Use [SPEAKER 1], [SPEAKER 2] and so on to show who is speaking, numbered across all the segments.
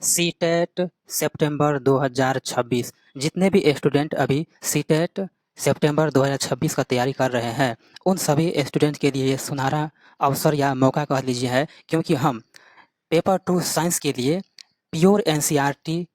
[SPEAKER 1] CTET सितंबर 2026। जितने भी student अभी सीटेट सितंबर 2026 का तैयारी कर रहे हैं, उन सभी स्टूडेंट के लिए ये सुनहरा अवसर या मौका कह लीजिए है, क्योंकि हम पेपर 2 साइंस के लिए प्योर एनसीईआरटी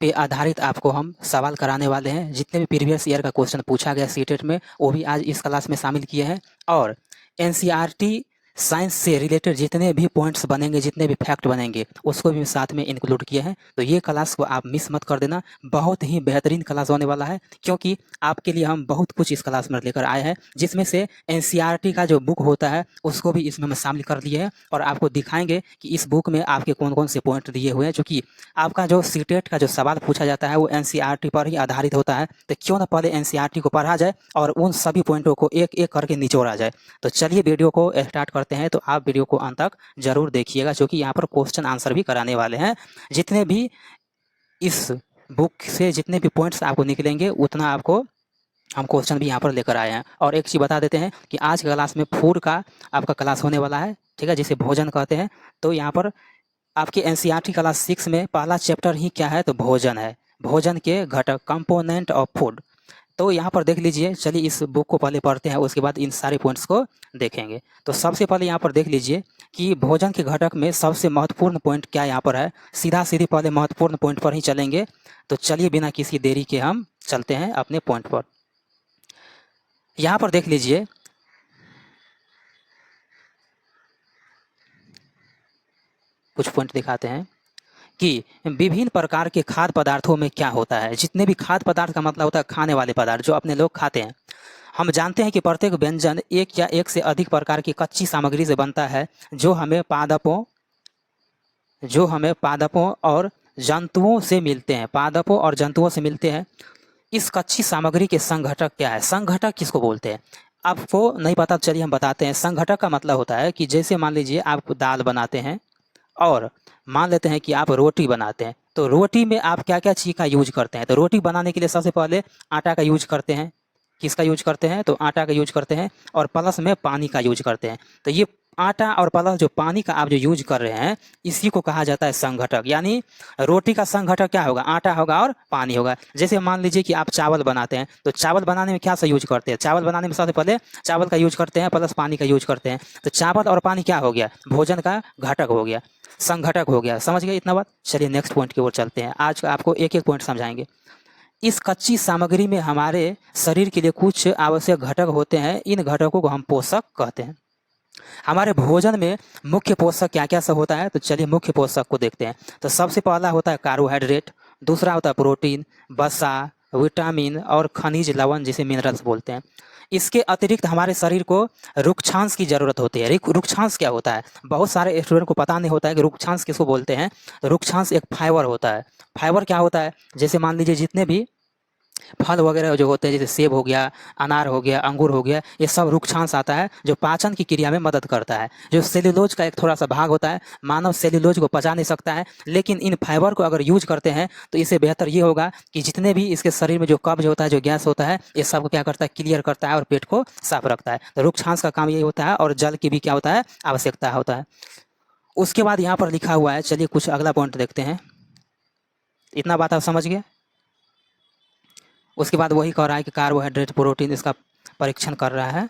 [SPEAKER 1] पे आधारित आपको हम सवाल कराने वाले हैं। जितने भी प्रीवियस ईयर का क्वेश्चन पूछा गया सीटेट में, वो भी आज इस क्लास में शामिल किए हैं। और एनसीईआरटी साइंस से रिलेटेड जितने भी पॉइंट्स बनेंगे, जितने भी फैक्ट बनेंगे, उसको भी साथ में इंक्लूड किए हैं। तो ये क्लास को आप मिस मत कर देना, बहुत ही बेहतरीन क्लास होने वाला है, क्योंकि आपके लिए हम बहुत कुछ इस क्लास में लेकर आए हैं, जिसमें से एनसीईआरटी का जो बुक होता है उसको भी इसमें हम शामिल कर लिए हैं। और आपको दिखाएंगे कि इस बुक में आपके कौन कौन से पॉइंट दिए हुए हैं, चूँकि आपका जो सीटेट का जो सवाल पूछा जाता है वो एनसीईआरटी पर ही आधारित होता है। तो क्यों ना पहले एनसीईआरटी को पढ़ा जाए और उन सभी पॉइंटों को एक एक करके निचोड़ा जाए। तो चलिए वीडियो को स्टार्ट करते हैं। तो आप वीडियो को अंत तक जरूर देखिएगा, क्योंकि यहाँ पर क्वेश्चन आंसर भी कराने वाले हैं। जितने भी इस बुक से जितने भी पॉइंट्स आपको निकलेंगे, उतना आपको हम क्वेश्चन भी यहाँ पर लेकर आए हैं। और एक चीज़ बता देते हैं कि आज के क्लास में फूड का आपका क्लास होने वाला है, ठीक है, जिसे भोजन कहते हैं। तो यहाँ पर आपके एनसीईआरटी क्लास 6 में पहला चैप्टर ही क्या है, तो भोजन है। भोजन के घटक, कंपोनेंट ऑफ फूड। तो यहाँ पर देख लीजिए, चलिए इस बुक को पहले पढ़ते हैं, उसके बाद इन सारे पॉइंट्स को देखेंगे। तो सबसे पहले यहाँ पर देख लीजिए कि भोजन के घटक में सबसे महत्वपूर्ण पॉइंट क्या यहाँ पर है। सीधा सीधी पहले महत्वपूर्ण पॉइंट पर ही चलेंगे। तो चलिए बिना किसी देरी के हम चलते हैं अपने पॉइंट पर। यहाँ पर देख लीजिए, कुछ पॉइंट दिखाते हैं कि विभिन्न प्रकार के खाद्य पदार्थों में क्या होता है। जितने भी खाद्य पदार्थ का मतलब होता है खाने वाले पदार्थ, जो अपने लोग खाते हैं। हम जानते हैं कि प्रत्येक व्यंजन एक या एक से अधिक प्रकार की कच्ची सामग्री से बनता है, जो हमें पादपों और जंतुओं से मिलते हैं। पादपों और जंतुओं से मिलते हैं। इस कच्ची सामग्री के संघटक क्या है? संघटक किसको बोलते हैं? आपको नहीं पता, चलिए हम बताते हैं। संघटक का मतलब होता है कि जैसे मान लीजिए आप दाल बनाते हैं और मान लेते हैं कि आप रोटी बनाते हैं, तो रोटी में आप क्या क्या चीज़ का यूज करते हैं। तो रोटी बनाने के लिए सबसे पहले आटा का यूज करते हैं। किसका यूज करते हैं? तो आटा का यूज करते हैं, और प्लस में पानी का यूज करते हैं। तो ये आटा और प्लस जो पानी का आप जो यूज कर रहे हैं, इसी को कहा जाता है संघटक। यानी रोटी का संघटक क्या होगा? आटा होगा और पानी होगा। जैसे मान लीजिए कि आप चावल बनाते हैं, तो चावल बनाने में क्या सा यूज करते हैं? चावल बनाने में सबसे पहले चावल का यूज करते हैं, प्लस पानी का यूज करते हैं। तो चावल और पानी क्या हो गया? भोजन का घटक हो गया, संघटक हो गया। समझ गए इतना बात? चलिए नेक्स्ट पॉइंट की ओर चलते हैं। आज आपको एक एक पॉइंट समझाएंगे। इस कच्ची सामग्री में हमारे शरीर के लिए कुछ आवश्यक घटक होते हैं। इन घटकों को हम पोषक कहते हैं। हमारे भोजन में मुख्य पोषक क्या क्या सब होता है? तो चलिए मुख्य पोषक को देखते हैं। तो सबसे पहला होता है कार्बोहाइड्रेट, दूसरा होता है प्रोटीन, वसा, विटामिन और खनिज लवण, जिसे मिनरल्स बोलते हैं। इसके अतिरिक्त हमारे शरीर को रुक्षांश की ज़रूरत होती है। रुक्षांश क्या होता है? बहुत सारे स्टूडेंट को पता नहीं होता है कि रुक्षांश किसको बोलते हैं। तो रुक्षांश एक फाइबर होता है। फाइबर क्या होता है? जैसे मान लीजिए जितने भी फल वगैरह जो होते हैं, जैसे सेब हो गया, अनार हो गया, अंगूर हो गया, ये सब रुक्षांश आता है, जो पाचन की क्रिया में मदद करता है। जो सेल्यूलोज का एक थोड़ा सा भाग होता है, मानव सेल्यूलोज को पचा नहीं सकता है, लेकिन इन फाइबर को अगर यूज करते हैं तो इससे बेहतर ये होगा कि जितने भी इसके शरीर में जो कब्ज होता है, जो गैस होता है, ये सब को क्या करता है? क्लियर करता है और पेट को साफ रखता है। तो रुक्षांश का काम यही होता है, और जल की भी क्या होता है? आवश्यकता होता है। उसके बाद यहाँ पर लिखा हुआ है, चलिए कुछ अगला पॉइंट देखते हैं। इतना बात आप समझ गए? उसके बाद वही कह रहा है कि कार्बोहाइड्रेट, प्रोटीन, इसका परीक्षण कर रहा है।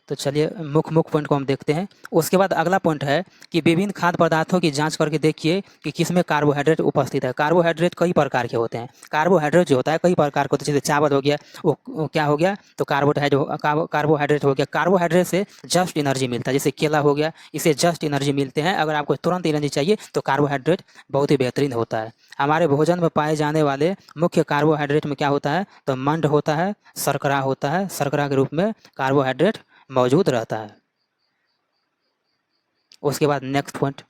[SPEAKER 1] तो चलिए मुख्य पॉइंट को हम देखते हैं। उसके बाद अगला पॉइंट है कि विभिन्न खाद्य पदार्थों की जांच करके देखिए कि किसमें कार्बोहाइड्रेट उपस्थित है। कार्बोहाइड्रेट कई प्रकार के होते हैं। कार्बोहाइड्रेट जो होता है कई प्रकार के होते हैं। जैसे चावल हो गया, वो क्या हो गया? तो कार्बोहाइड्रेट हो गया। कार्बोहाइड्रेट से जस्ट एनर्जी मिलता है। जैसे केला हो गया, इसे जस्ट एनर्जी मिलते हैं। अगर आपको तुरंत एनर्जी चाहिए तो कार्बोहाइड्रेट बहुत ही बेहतरीन होता है। हमारे भोजन में पाए जाने वाले मुख्य कार्बोहाइड्रेट में क्या होता है? तो मंड होता है, शर्करा होता है। शर्करा के रूप में कार्बोहाइड्रेट मौजूद रहता है। उसके बाद नेक्स्ट पॉइंट,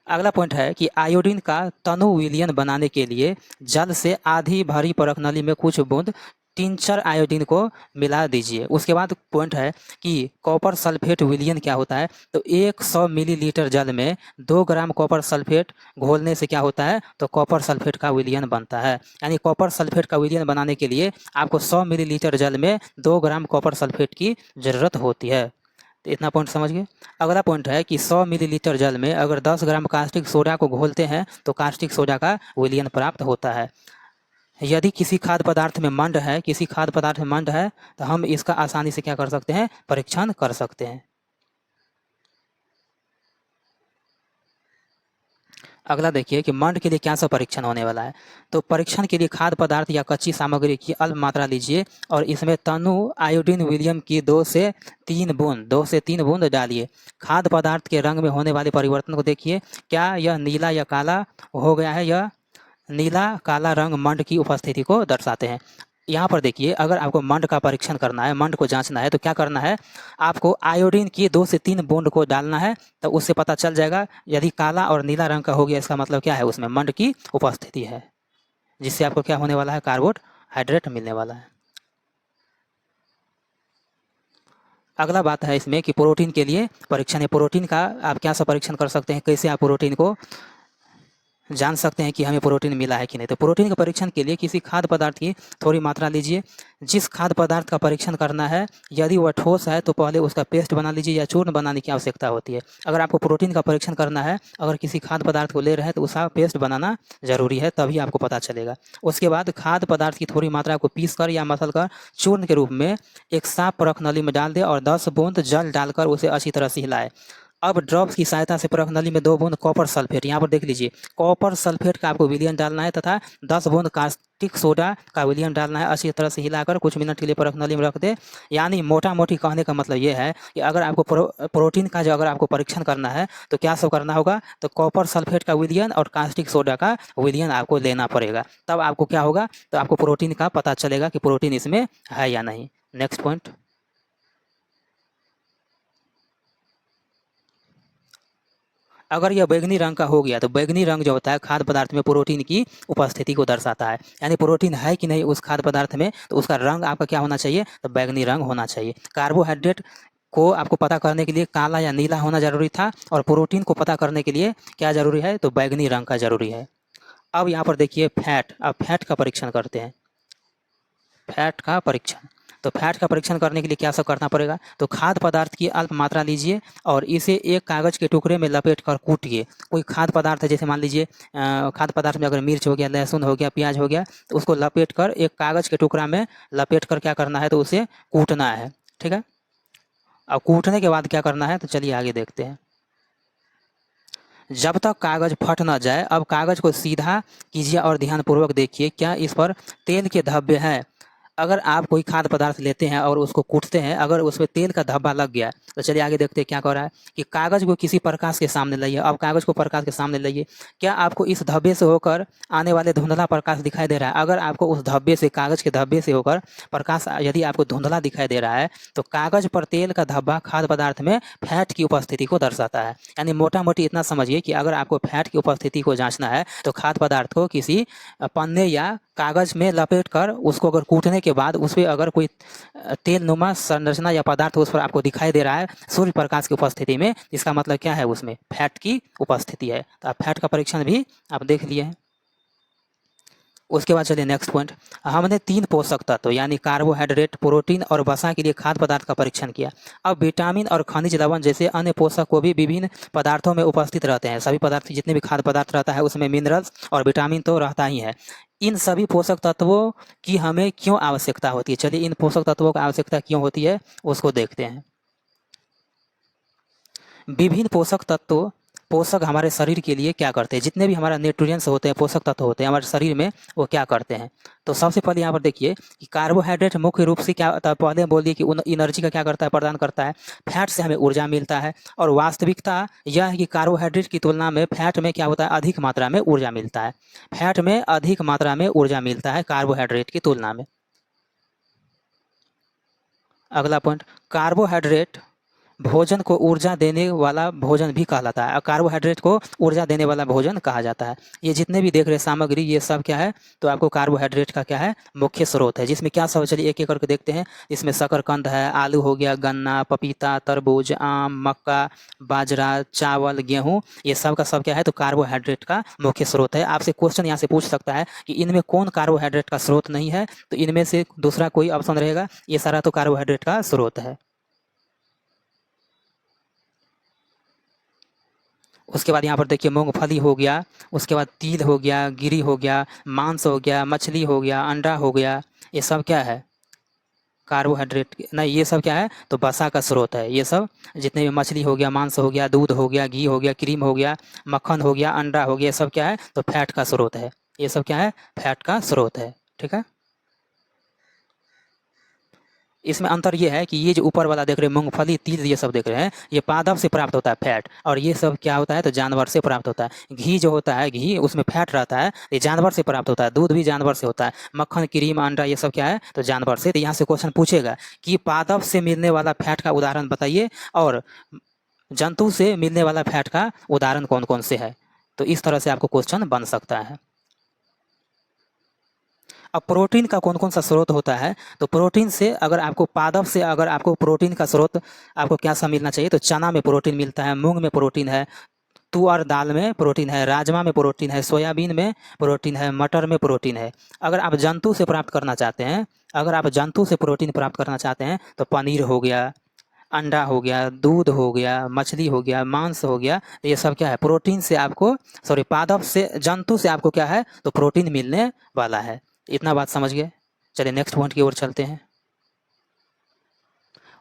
[SPEAKER 1] अगला पॉइंट है कि आयोडीन का तनु विलयन बनाने के लिए जल से आधी भरी परख नली में कुछ बूंद टिंचर आयोडीन को मिला दीजिए। उसके बाद पॉइंट है कि कॉपर सल्फेट विलयन क्या होता है? तो 100 मिलीलीटर जल में 2 ग्राम कॉपर सल्फेट घोलने से क्या होता है? तो कॉपर सल्फेट का विलयन बनता है। यानी कॉपर सल्फेट का विलयन बनाने के लिए आपको 100 मिलीलीटर जल में 2 ग्राम कॉपर सल्फेट की ज़रूरत होती है। तो इतना पॉइंट समझ गए। अगला पॉइंट है कि 100 मिलीलीटर जल में अगर 10 ग्राम कास्टिक सोडा को घोलते हैं तो कास्टिक सोडा का विलयन प्राप्त होता है। यदि किसी खाद्य पदार्थ में मंड है, किसी खाद्य पदार्थ में मंड है, तो हम इसका आसानी से क्या कर सकते हैं, परीक्षण कर सकते हैं। अगला देखिए कि मंड के लिए क्या सब परीक्षण होने वाला है। तो परीक्षण के लिए खाद्य पदार्थ या कच्ची सामग्री की अल्प मात्रा लीजिए और इसमें तनु आयोडीन विलियम की 2 से 3 बूंद डालिए। खाद्य पदार्थ के रंग में होने वाले परिवर्तन को देखिए, क्या यह नीला या काला हो गया है। यह नीला काला रंग मंड की उपस्थिति को दर्शाते हैं। यहाँ पर देखिए, अगर आपको मंड का परीक्षण करना है, मंड को जांचना है, तो क्या करना है, आपको आयोडीन की 2 से 3 बूंद को डालना है, तो उससे पता चल जाएगा। यदि काला और नीला रंग का हो गया, इसका मतलब क्या है, उसमें मंड की उपस्थिति है, जिससे आपको क्या होने वाला है, कार्बोहाइड्रेट मिलने वाला है। अगला बात है इसमें कि प्रोटीन के लिए परीक्षण है। प्रोटीन का आप क्या सा परीक्षण कर सकते हैं, कैसे आप प्रोटीन को जान सकते हैं कि हमें प्रोटीन मिला है कि नहीं। तो प्रोटीन के परीक्षण के लिए किसी खाद्य पदार्थ की थोड़ी मात्रा लीजिए। जिस खाद्य पदार्थ का परीक्षण करना है, यदि वह ठोस है तो पहले उसका पेस्ट बना लीजिए या चूर्ण बनाने की आवश्यकता होती है। अगर आपको प्रोटीन का परीक्षण करना है, अगर किसी खाद्य पदार्थ को ले रहे हैं तो उसका पेस्ट बनाना जरूरी है, तभी आपको पता चलेगा। उसके बाद खाद्य पदार्थ की थोड़ी मात्रा को पीस कर या मसल कर चूर्ण के रूप में एक साफ परख नली में डाल दें और 10 बूंद जल डालकर उसे अच्छी तरह से हिलाएं। अब ड्रॉप्स की सहायता से परख नली में 2 बूंद कॉपर सल्फेट, यहाँ पर देख लीजिए, कॉपर सल्फेट का आपको विलयन डालना है तथा 10 बूंद कास्टिक सोडा का विलयन डालना है। अच्छी तरह से हिलाकर कुछ मिनट के लिए परख नली में रख दे। यानी मोटा मोटी कहने का मतलब ये है कि अगर आपको प्रोटीन का जो अगर आपको परीक्षण करना है तो क्या सब करना होगा, तो कॉपर सल्फेट का विलयन और कास्टिक सोडा का विलयन आपको लेना पड़ेगा। तब आपको क्या होगा, तो आपको प्रोटीन का पता चलेगा कि प्रोटीन इसमें है या नहीं। नेक्स्ट पॉइंट, अगर यह बैगनी रंग का हो गया तो बैगनी रंग जो होता है खाद्य पदार्थ में प्रोटीन की उपस्थिति को दर्शाता है। यानी प्रोटीन है कि नहीं उस खाद्य पदार्थ में, तो उसका रंग आपका क्या होना चाहिए, तो बैगनी रंग होना चाहिए। कार्बोहाइड्रेट को आपको पता करने के लिए काला या नीला होना जरूरी था, और प्रोटीन को पता करने के लिए क्या जरूरी है, तो बैगनी रंग का जरूरी है। अब यहाँ पर देखिए फैट, अब फैट का परीक्षण करते हैं। फैट का परीक्षण, तो फैट का परीक्षण करने के लिए क्या सब करना पड़ेगा, तो खाद्य पदार्थ की अल्प मात्रा लीजिए और इसे एक कागज़ के टुकड़े में लपेट कर कूटिए। कोई खाद्य पदार्थ है, जैसे मान लीजिए खाद्य पदार्थ में अगर मिर्च हो गया, लहसुन हो गया, प्याज हो गया, तो उसको लपेट कर एक कागज़ के टुकड़ा में लपेट कर क्या करना है, तो उसे कूटना है। ठीक है, अब कूटने के बाद क्या करना है, तो चलिए आगे देखते हैं। जब तक कागज़ फट न जाए, अब कागज़ को सीधा कीजिए और ध्यानपूर्वक देखिए क्या इस पर तेल के धब्बे हैं। अगर आप कोई खाद्य पदार्थ लेते हैं और उसको कूटते हैं, अगर उसमें तेल का धब्बा लग गया, तो चलिए आगे देखते हैं क्या कर रहा है कि कागज़ को किसी प्रकाश के सामने लाइए। अब कागज़ को प्रकाश के सामने लाइए, क्या आपको इस धब्बे से होकर आने वाले धुंधला प्रकाश दिखाई दे रहा है। अगर आपको उस धब्बे से, कागज़ के धब्बे से होकर प्रकाश यदि आपको धुंधला दिखाई दे रहा है, तो कागज़ पर तेल का धब्बा खाद्य पदार्थ में फैट की उपस्थिति को दर्शाता है। यानी मोटा मोटी इतना समझिए कि अगर आपको फैट की उपस्थिति को जांचना है, तो खाद्य पदार्थ को किसी पन्ने या कागज़ में लपेट कर उसको अगर कूटने के बाद उस पर अगर कोई तेल नुमा संरचना या पदार्थ उस पर आपको दिखाई दे रहा है सूर्य प्रकाश की उपस्थिति में, इसका मतलब क्या है, उसमें फैट की उपस्थिति है। तो आप फैट का परीक्षण भी आप देख लिए हैं। उसके बाद चलिए नेक्स्ट पॉइंट, हमने 3 पोषक तत्व यानी कार्बोहाइड्रेट, प्रोटीन और वसा के लिए खाद्य पदार्थ का परीक्षण किया। अब विटामिन और खनिज लवण जैसे अन्य पोषक को भी विभिन्न पदार्थों में उपस्थित रहते हैं। सभी पदार्थ, जितने भी खाद्य पदार्थ रहता है उसमें मिनरल्स और विटामिन तो रहता ही है। इन सभी पोषक तत्वों की हमें क्यों आवश्यकता होती है, चलिए इन पोषक तत्वों की आवश्यकता क्यों होती है उसको देखते हैं। विभिन्न पोषक हमारे शरीर के लिए क्या करते हैं, जितने भी हमारा न्यूट्रिएंट्स होते हैं, पोषक तत्व होते हैं हमारे शरीर में, वो क्या करते हैं। तो सबसे पहले यहाँ पर देखिए कि कार्बोहाइड्रेट मुख्य रूप से क्या होता है, पहले बोल दिए कि एनर्जी का क्या करता है, प्रदान करता है। फैट से हमें ऊर्जा मिलता है, और वास्तविकता यह है कि कार्बोहाइड्रेट की तुलना में फैट में क्या होता है, अधिक मात्रा में ऊर्जा मिलता है। फैट में अधिक मात्रा में ऊर्जा मिलता है कार्बोहाइड्रेट की तुलना में। अगला पॉइंट, कार्बोहाइड्रेट भोजन को ऊर्जा देने वाला भोजन भी कहलाता है। कार्बोहाइड्रेट को ऊर्जा देने वाला भोजन कहा जाता है। ये जितने भी देख रहे सामग्री, ये सब क्या है, तो आपको कार्बोहाइड्रेट का क्या है, मुख्य स्रोत है। जिसमें क्या सब, चलिए एक एक करके देखते हैं। इसमें शकरकंद है, आलू हो गया, गन्ना, पपीता, तरबूज, आम, मक्का, बाजरा, चावल, गेहूँ, ये सब का सब क्या है, तो कार्बोहाइड्रेट का मुख्य स्रोत है। आपसे क्वेश्चन यहाँ से पूछ सकता है कि इनमें कौन कार्बोहाइड्रेट का स्रोत नहीं है, तो इनमें से दूसरा कोई ऑप्शन रहेगा, ये सारा तो कार्बोहाइड्रेट का स्रोत है। उसके बाद यहाँ पर देखिए मूंगफली हो गया, उसके बाद तिल हो गया, गिरी हो गया, मांस हो गया, मछली हो गया, अंडा हो गया, ये सब क्या है? कार्बोहाइड्रेट नहीं, ये सब क्या है? तो वसा का स्रोत है। ये सब जितने भी मछली हो गया, मांस हो गया, दूध हो गया, घी हो गया, क्रीम हो गया, मक्खन हो गया, अंडा हो गया, ये सब क्या है? तो फैट का स्रोत है। ये सब क्या है? फैट का स्रोत है। ठीक है। इसमें अंतर ये है कि ये जो ऊपर वाला देख रहे हैं मूंगफली, तिल, ये सब देख रहे हैं, ये पादप से प्राप्त होता है फैट, और ये सब क्या होता है? तो जानवर से प्राप्त होता है। घी जो होता है, घी उसमें फैट रहता है, ये जानवर से प्राप्त होता है। दूध भी जानवर से होता है। मक्खन, क्रीम, अंडा, ये सब क्या है? तो जानवर से। तो यहाँ से क्वेश्चन पूछेगा कि पादप से मिलने वाला फैट का उदाहरण बताइए, और जंतु से मिलने वाला फैट का उदाहरण कौन कौन से है। तो इस तरह से आपको क्वेश्चन बन सकता है। अब प्रोटीन का कौन कौन सा स्रोत होता है? तो प्रोटीन से अगर आपको पादप से अगर आपको प्रोटीन का स्रोत आपको क्या सा मिलना चाहिए? तो चना में प्रोटीन मिलता है, मूंग में प्रोटीन है, तुअर दाल में प्रोटीन है, राजमा में प्रोटीन है, सोयाबीन में प्रोटीन है, मटर में प्रोटीन है। अगर आप जंतु से प्राप्त करना चाहते हैं, अगर आप जंतु से प्रोटीन प्राप्त करना चाहते हैं, तो पनीर हो गया, अंडा हो गया, दूध हो गया, मछली हो गया, मांस हो गया, ये सब क्या है? प्रोटीन से आपको, सॉरी, पादप से, जंतु से आपको क्या है? तो प्रोटीन मिलने वाला है। इतना बात समझ गए? चलिए नेक्स्ट पॉइंट की ओर चलते हैं।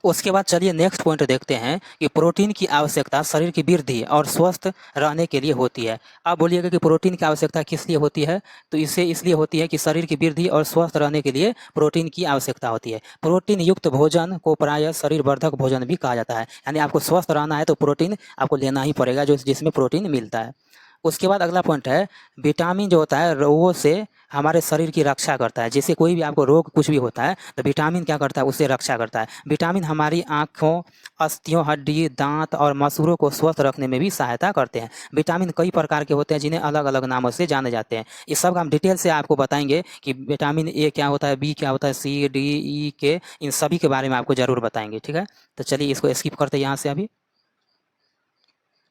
[SPEAKER 1] उसके बाद चलिए नेक्स्ट पॉइंट देखते हैं कि प्रोटीन की आवश्यकता शरीर की वृद्धि और स्वस्थ रहने के लिए होती है। अब बोलिएगा कि प्रोटीन की आवश्यकता किस लिए होती है? तो इससे इसलिए होती है कि शरीर की वृद्धि और स्वस्थ रहने के लिए प्रोटीन की आवश्यकता होती है। प्रोटीन युक्त भोजन को प्रायः शरीर वर्धक भोजन भी कहा जाता है। यानी आपको स्वस्थ रहना है तो प्रोटीन आपको लेना ही पड़ेगा, जो जिसमें प्रोटीन मिलता है। उसके बाद अगला पॉइंट है, विटामिन जो होता है रोगों से हमारे शरीर की रक्षा करता है। जैसे कोई भी आपको रोग कुछ भी होता है तो विटामिन क्या करता है? उससे रक्षा करता है। विटामिन हमारी आँखों, अस्थियों, हड्डी, दांत और मसूड़ों को स्वस्थ रखने में भी सहायता करते हैं। विटामिन कई प्रकार के होते हैं जिन्हें अलग अलग नामों से जाने जाते हैं। इस सब का हम डिटेल से आपको बताएंगे कि विटामिन ए क्या होता है, बी क्या होता है, सी, डी, ई, के, इन सभी के बारे में आपको ज़रूर बताएंगे। ठीक है, तो चलिए इसको स्किप करते हैं यहाँ से। अभी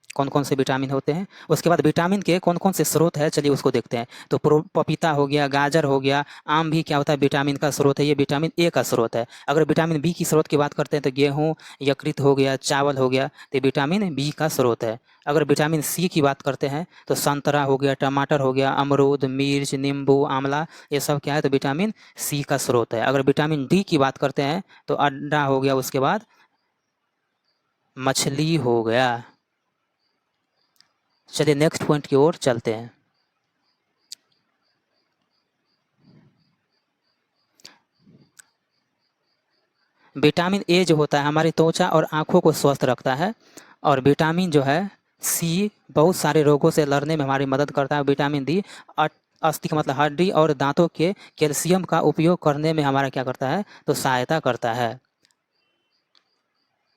[SPEAKER 1] कौन कौन से विटामिन होते हैं, उसके बाद विटामिन के कौन कौन से स्रोत है, चलिए उसको देखते हैं। तो पपीता हो गया, गाजर हो गया, आम भी क्या होता है? विटामिन का स्रोत है, ये विटामिन ए का स्रोत है। अगर विटामिन बी की स्रोत की बात करते हैं तो गेहूँ, यकृत हो गया, चावल हो गया, तो विटामिन बी का स्रोत है। अगर विटामिन सी की बात करते हैं तो संतरा हो गया, टमाटर हो गया, अमरूद, मिर्च, नींबू, आंवला, ये सब क्या है? तो विटामिन सी का स्रोत है। अगर विटामिन डी की बात करते हैं तो अंडा हो गया, उसके बाद मछली हो गया। चलिए नेक्स्ट पॉइंट की ओर चलते हैं। विटामिन ए जो होता है हमारी त्वचा और आँखों को स्वस्थ रखता है, और विटामिन जो है सी बहुत सारे रोगों से लड़ने में हमारी मदद करता है। विटामिन डी अस्थि मतलब हड्डी और दांतों के कैल्शियम का उपयोग करने में हमारा क्या करता है? तो सहायता करता है।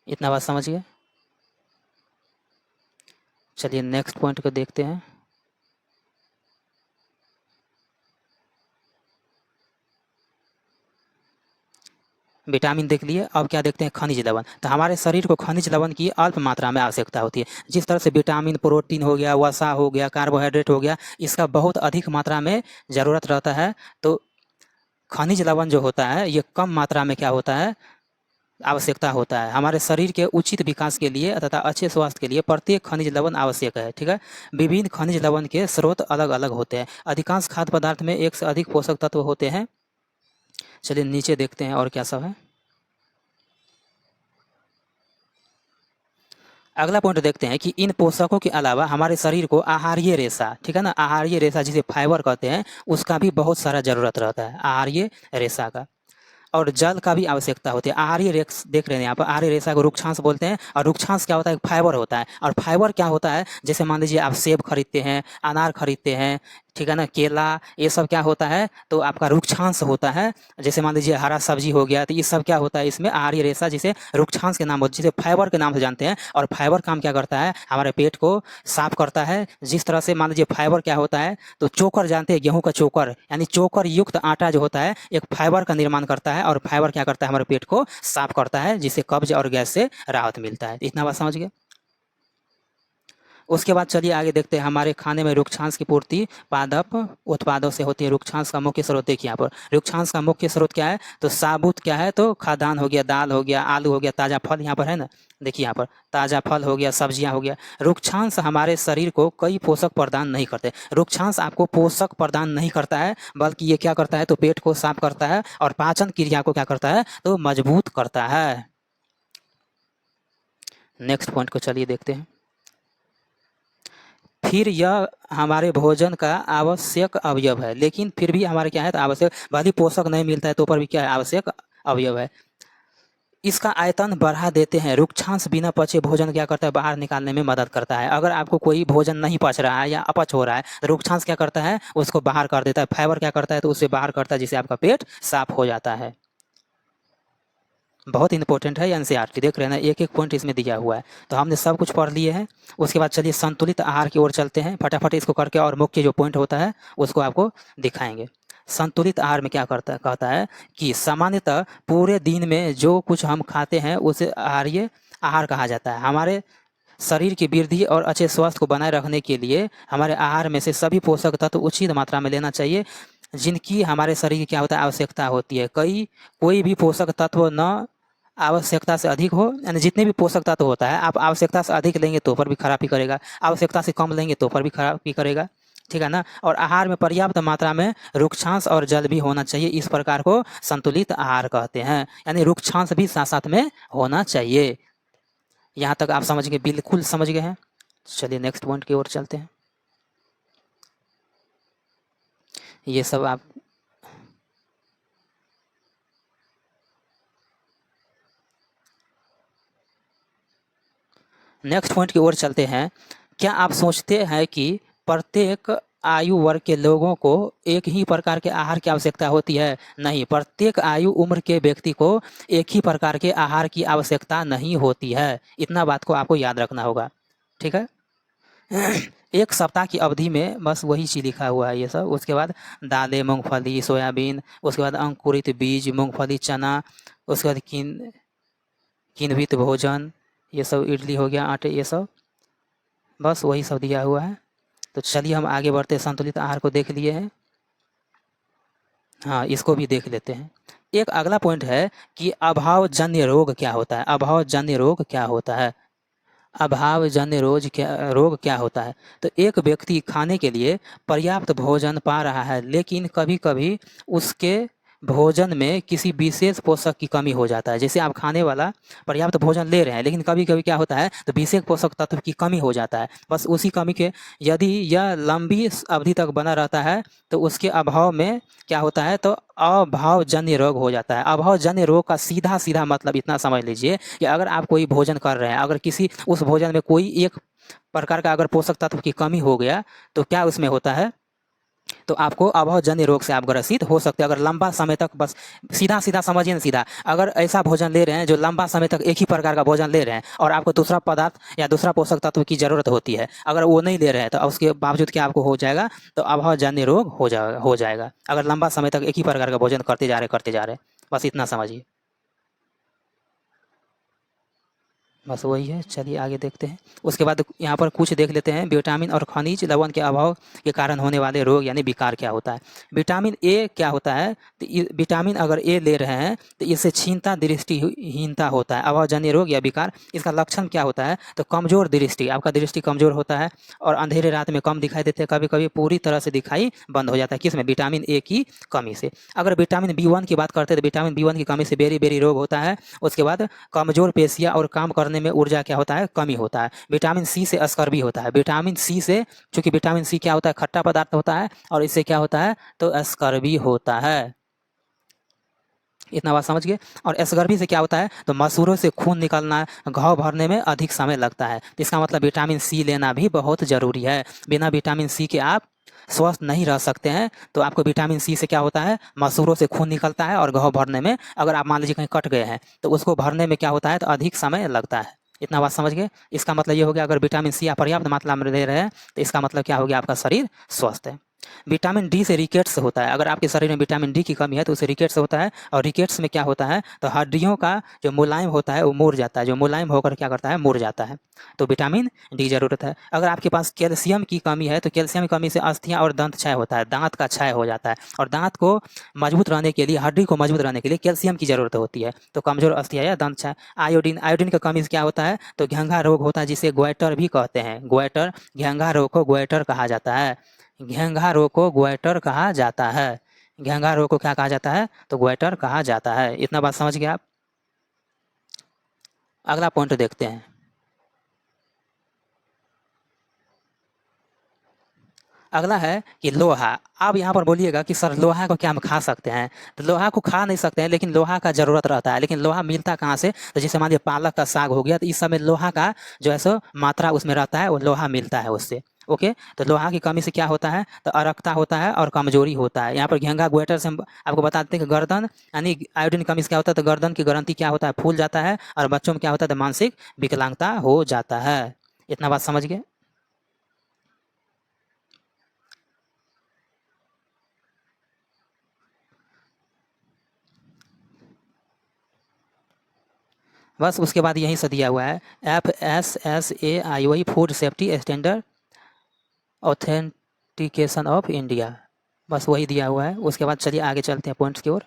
[SPEAKER 1] इतना बात समझिए। चलिए नेक्स्ट पॉइंट को देखते हैं। विटामिन देख लिए, अब क्या देखते हैं? खनिज लवण। तो हमारे शरीर को खनिज लवण की अल्प मात्रा में आवश्यकता होती है। जिस तरह से विटामिन, प्रोटीन हो गया, वसा हो गया, कार्बोहाइड्रेट हो गया, इसका बहुत अधिक मात्रा में ज़रूरत रहता है। तो खनिज लवण जो होता है ये कम मात्रा में क्या होता है? आवश्यकता होता है। हमारे शरीर के उचित विकास के लिए तथा अच्छे स्वास्थ्य के लिए प्रत्येक खनिज लवण आवश्यक है। ठीक है, विभिन्न खनिज लवण के स्रोत अलग अलग होते हैं। अधिकांश खाद्य पदार्थ में एक से अधिक पोषक तत्व होते हैं। चलिए नीचे देखते हैं और क्या सब है। अगला पॉइंट देखते हैं कि इन पोषकों के अलावा हमारे शरीर को आहारीय रेशा, ठीक है ना, आहारीय रेशा जिसे फाइबर कहते हैं, उसका भी बहुत सारा जरूरत रहता है, आहारीय रेशा का। और जल का भी आवश्यकता होती है। आहारीय रेस देख रहे हैं यहाँ पर, आहारीय रेशा को रुक्षांश बोलते हैं। और रुक्षांश क्या होता है? फाइबर होता है। और फाइबर क्या होता है? जैसे मान लीजिए आप सेब खरीदते हैं, अनार खरीदते हैं, ठीक है ना, केला, ये सब क्या होता है? तो आपका रुक्षांश होता है। जैसे मान लीजिए हरा सब्जी हो गया, तो ये सब क्या होता है? इसमें आहारीय रेशा, जिसे रुक्षांश के नाम, जिसे फाइबर के नाम से जानते हैं। और फाइबर काम क्या करता है? हमारे पेट को साफ करता है। जिस तरह से मान लीजिए फाइबर क्या होता है? तो चोकर जानते हैं, गेहूं का चोकर, यानी चोकर युक्त आटा जो होता है एक फाइबर का निर्माण करता है। और फाइबर क्या करता है? हमारे पेट को साफ करता है, जिससे कब्ज और गैस से राहत मिलता है। इतना बात समझ गए। उसके बाद चलिए आगे देखते हैं, हमारे खाने में रुक्षांश की पूर्ति पादप उत्पादों से होती है। रुक्षांश का मुख्य स्रोत देखिए यहाँ पर, रुक्षांश का मुख्य स्रोत क्या है, तो साबुत क्या है, तो खाद्यान्न हो गया, दाल हो गया, आलू हो गया, ताज़ा फल यहाँ पर है ना, देखिए यहाँ पर ताज़ा फल हो गया, सब्जियाँ हो गया। रुक्षांश हमारे शरीर को कई पोषक प्रदान नहीं करते। रुक्षांश आपको पोषक प्रदान नहीं करता है, बल्कि ये क्या करता है, तो पेट को साफ करता है और पाचन क्रिया को क्या करता है, तो मजबूत करता है। नेक्स्ट पॉइंट को चलिए देखते हैं। फिर यह हमारे भोजन का आवश्यक अवयव है, लेकिन फिर भी हमारे क्या है, तो आवश्यक, भले पोषक नहीं मिलता है तो पर भी क्या है, आवश्यक अवयव है। इसका आयतन बढ़ा देते हैं। रुक्षांश बिना पचे भोजन क्या करता है, बाहर निकालने में मदद करता है। अगर आपको कोई भोजन नहीं पच रहा है या अपच हो रहा है, तो रुक्षांश क्या करता है, उसको बाहर कर देता है। फाइबर क्या करता है, तो उसे बाहर करता है, जिससे आपका पेट साफ हो जाता है। बहुत इंपॉर्टेंट है एनसीईआरटी, देख रहे हैं ना, एक एक पॉइंट इसमें दिया हुआ है। तो हमने सब कुछ पढ़ लिए हैं। उसके बाद चलिए संतुलित आहार की ओर चलते हैं, फटाफट इसको करके, और मुख्य जो पॉइंट होता है उसको आपको दिखाएंगे। संतुलित आहार में क्या करता है, कहता है कि सामान्यतः पूरे दिन में जो कुछ हम खाते हैं उसे आहार्य आहार कहा जाता है। हमारे शरीर की वृद्धि और अच्छे स्वास्थ्य को बनाए रखने के लिए हमारे आहार में से सभी पोषक तत्व उचित मात्रा में लेना चाहिए, जिनकी हमारे शरीर की क्या होता है, आवश्यकता होती है। कोई भी पोषक तत्व न आवश्यकता से अधिक हो, यानी जितने भी पोषक तत्व होता है, आप आवश्यकता से अधिक लेंगे तो पर भी खराबी करेगा, आवश्यकता से कम लेंगे तो पर भी खराबी करेगा, ठीक है ना। और आहार में पर्याप्त मात्रा में रुक्षांश और जल भी होना चाहिए। इस प्रकार को संतुलित आहार कहते हैं, यानी रुक्षांश भी साथ साथ में होना चाहिए। यहाँ तक आप समझ गए, बिल्कुल समझ गए हैं। चलिए नेक्स्ट पॉइंट की ओर चलते हैं। ये सब आप नेक्स्ट पॉइंट की ओर चलते हैं। क्या आप सोचते हैं कि प्रत्येक आयु वर्ग के लोगों को एक ही प्रकार के आहार की आवश्यकता होती है? नहीं, प्रत्येक आयु उम्र के व्यक्ति को एक ही प्रकार के आहार की आवश्यकता नहीं होती है। इतना बात को आपको याद रखना होगा, ठीक है। एक सप्ताह की अवधि में बस वही चीज़ लिखा हुआ है ये सब। उसके बाद दालें, मूंगफली, सोयाबीन, उसके बाद अंकुरित बीज, मूंगफली, चना, उसके बाद किण्वित भोजन, ये सब इडली हो गया, आटे, ये सब बस वही सब दिया हुआ है। तो चलिए हम आगे बढ़ते हैं। संतुलित आहार को देख लिए हैं, हाँ इसको भी देख लेते हैं। एक अगला पॉइंट है कि अभावजन्य रोग क्या होता है। अभावजन्य रोग क्या होता है, अभावजन्य रोग क्या होता है। तो एक व्यक्ति खाने के लिए पर्याप्त भोजन पा रहा है, लेकिन कभी कभी उसके भोजन में किसी विशेष पोषक की कमी हो जाता है। जैसे आप खाने वाला पर्याप्त भोजन ले रहे हैं, लेकिन कभी कभी क्या होता है, तो विशेष पोषक तत्व की कमी हो जाता है। बस उसी कमी के, यदि यह लंबी अवधि तक बना रहता है तो उसके अभाव में क्या होता है, तो अभावजन्य रोग हो जाता है। अभावजन्य रोग का सीधा सीधा मतलब इतना समझ लीजिए कि अगर आप कोई भोजन कर रहे हैं, अगर किसी उस भोजन में कोई एक प्रकार का अगर पोषक तत्व की कमी हो गया, तो क्या उसमें होता है, तो आपको अभावजन्य रोग से आप ग्रसित हो सकते हैं। अगर लंबा समय तक, बस सीधा सीधा समझिए ना, सीधा अगर ऐसा भोजन ले रहे हैं जो लंबा समय तक एक ही प्रकार का भोजन ले रहे हैं और आपको दूसरा पदार्थ या दूसरा पोषक तत्व की ज़रूरत होती है, अगर वो नहीं ले रहे हैं तो उसके बावजूद क्या आपको हो जाएगा, तो अभावजन्य रोग हो जाएगा। अगर लंबा समय तक एक ही प्रकार का भोजन करते जा रहे, बस इतना समझिए, बस वही है। चलिए आगे देखते हैं। उसके बाद यहाँ पर कुछ देख लेते हैं, विटामिन और खनिज लवण के अभाव के कारण होने वाले रोग यानी विकार क्या होता है। विटामिन ए क्या होता है, तो विटामिन अगर ए ले रहे हैं तो इससे क्षीणता, दृष्टिहीनता होता है, अभावजन्य रोग या विकार। इसका लक्षण क्या होता है, तो कमजोर दृष्टि, आपका दृष्टि कमजोर होता है और अंधेरे रात में कम दिखाई देते हैं, कभी कभी पूरी तरह से दिखाई बंद हो जाता है। किसमें, विटामिन ए की कमी से। अगर विटामिन B1 की बात करते हैं तो विटामिन B1 की कमी से बेरी रोग होता है। उसके बाद कमजोर पेशियां और काम करने में ऊर्जा क्या होता है, कमी होता है। विटामिन सी से स्कर्वी होता है। विटामिन सी से, चूंकि विटामिन सी क्या होता है, खट्टा पदार्थ होता है, और इससे क्या होता है, तो स्कर्वी होता है। इतना बात समझ गए। और स्कर्वी से क्या होता है, तो मसूड़ों से खून निकलना, घाव भरने में अधिक समय लगता है। तो इसका मतलब विटामिन सी लेना भी बहुत जरूरी है। बिना विटामिन सी के आप स्वस्थ नहीं रह सकते हैं। तो आपको विटामिन सी से क्या होता है, मसूड़ों से खून निकलता है और घाव भरने में, अगर आप मान लीजिए कहीं कट गए हैं तो उसको भरने में क्या होता है, तो अधिक समय लगता है। इतना बात समझ गए। इसका मतलब ये हो गया, अगर विटामिन सी आप पर्याप्त मात्रा में ले रहे हैं तो इसका मतलब क्या हो गया, आपका शरीर स्वस्थ है। विटामिन डी से रिकेट्स होता है। अगर आपके शरीर में विटामिन डी की कमी है तो उसे रिकेट्स होता है, और रिकेट्स में क्या होता है तो हड्डियों का जो मुलायम होता है वो मुड़ जाता है, जो मुलायम होकर क्या करता है मुड़ जाता है। तो विटामिन डी ज़रूरत है। अगर आपके पास कैल्शियम की कमी है तो कैल्शियम की कमी से अस्थियाँ और दंत क्षय होता है, दांत का क्षय हो जाता है, और दांत को मजबूत रहने के लिए, हड्डी को मजबूत रहने के लिए कैल्शियम की ज़रूरत होती है। तो कमजोर अस्थियाँ या दंत क्षय। आयोडीन, आयोडीन की कमी से क्या होता है तो घेंघा रोग होता है, जिसे ग्वाइटर भी कहते हैं। ग्वाइटर, घेंघा रोग को ग्वाइटर कहा जाता है। घेंघा रोग को ग्वाइटर कहा जाता है। घेंघा रोग को क्या कहा जाता है तो ग्वाइटर कहा जाता है। इतना बात समझ गए आप। अगला पॉइंट देखते हैं। अगला है कि लोहा। आप यहाँ पर बोलिएगा कि सर लोहा को क्या हम खा सकते हैं? तो लोहा को खा नहीं सकते हैं, लेकिन लोहा का ज़रूरत रहता है। लेकिन लोहा मिलता कहाँ से? तो जैसे मान लीजिए पालक का साग हो गया, तो इस समय लोहा का जो है सो मात्रा उसमें रहता है, वो लोहा मिलता है उससे। ओके, तो लोहा की कमी से क्या होता है तो अरक्ता होता है और कमजोरी होता है। यहाँ पर घेंघा ग्वेटर से हम आपको बता देते हैं कि गर्दन, यानी आयोडीन कमी से क्या होता है तो गर्दन की ग्रंथि क्या होता है फूल जाता है, और बच्चों में क्या होता है तो मानसिक विकलांगता हो जाता है। इतना बात समझ गए। बस उसके बाद यहीं से दिया हुआ है FSSAI food safety standard authentication of India, बस वही दिया हुआ है। उसके बाद चलिए आगे चलते हैं पॉइंट्स की ओर।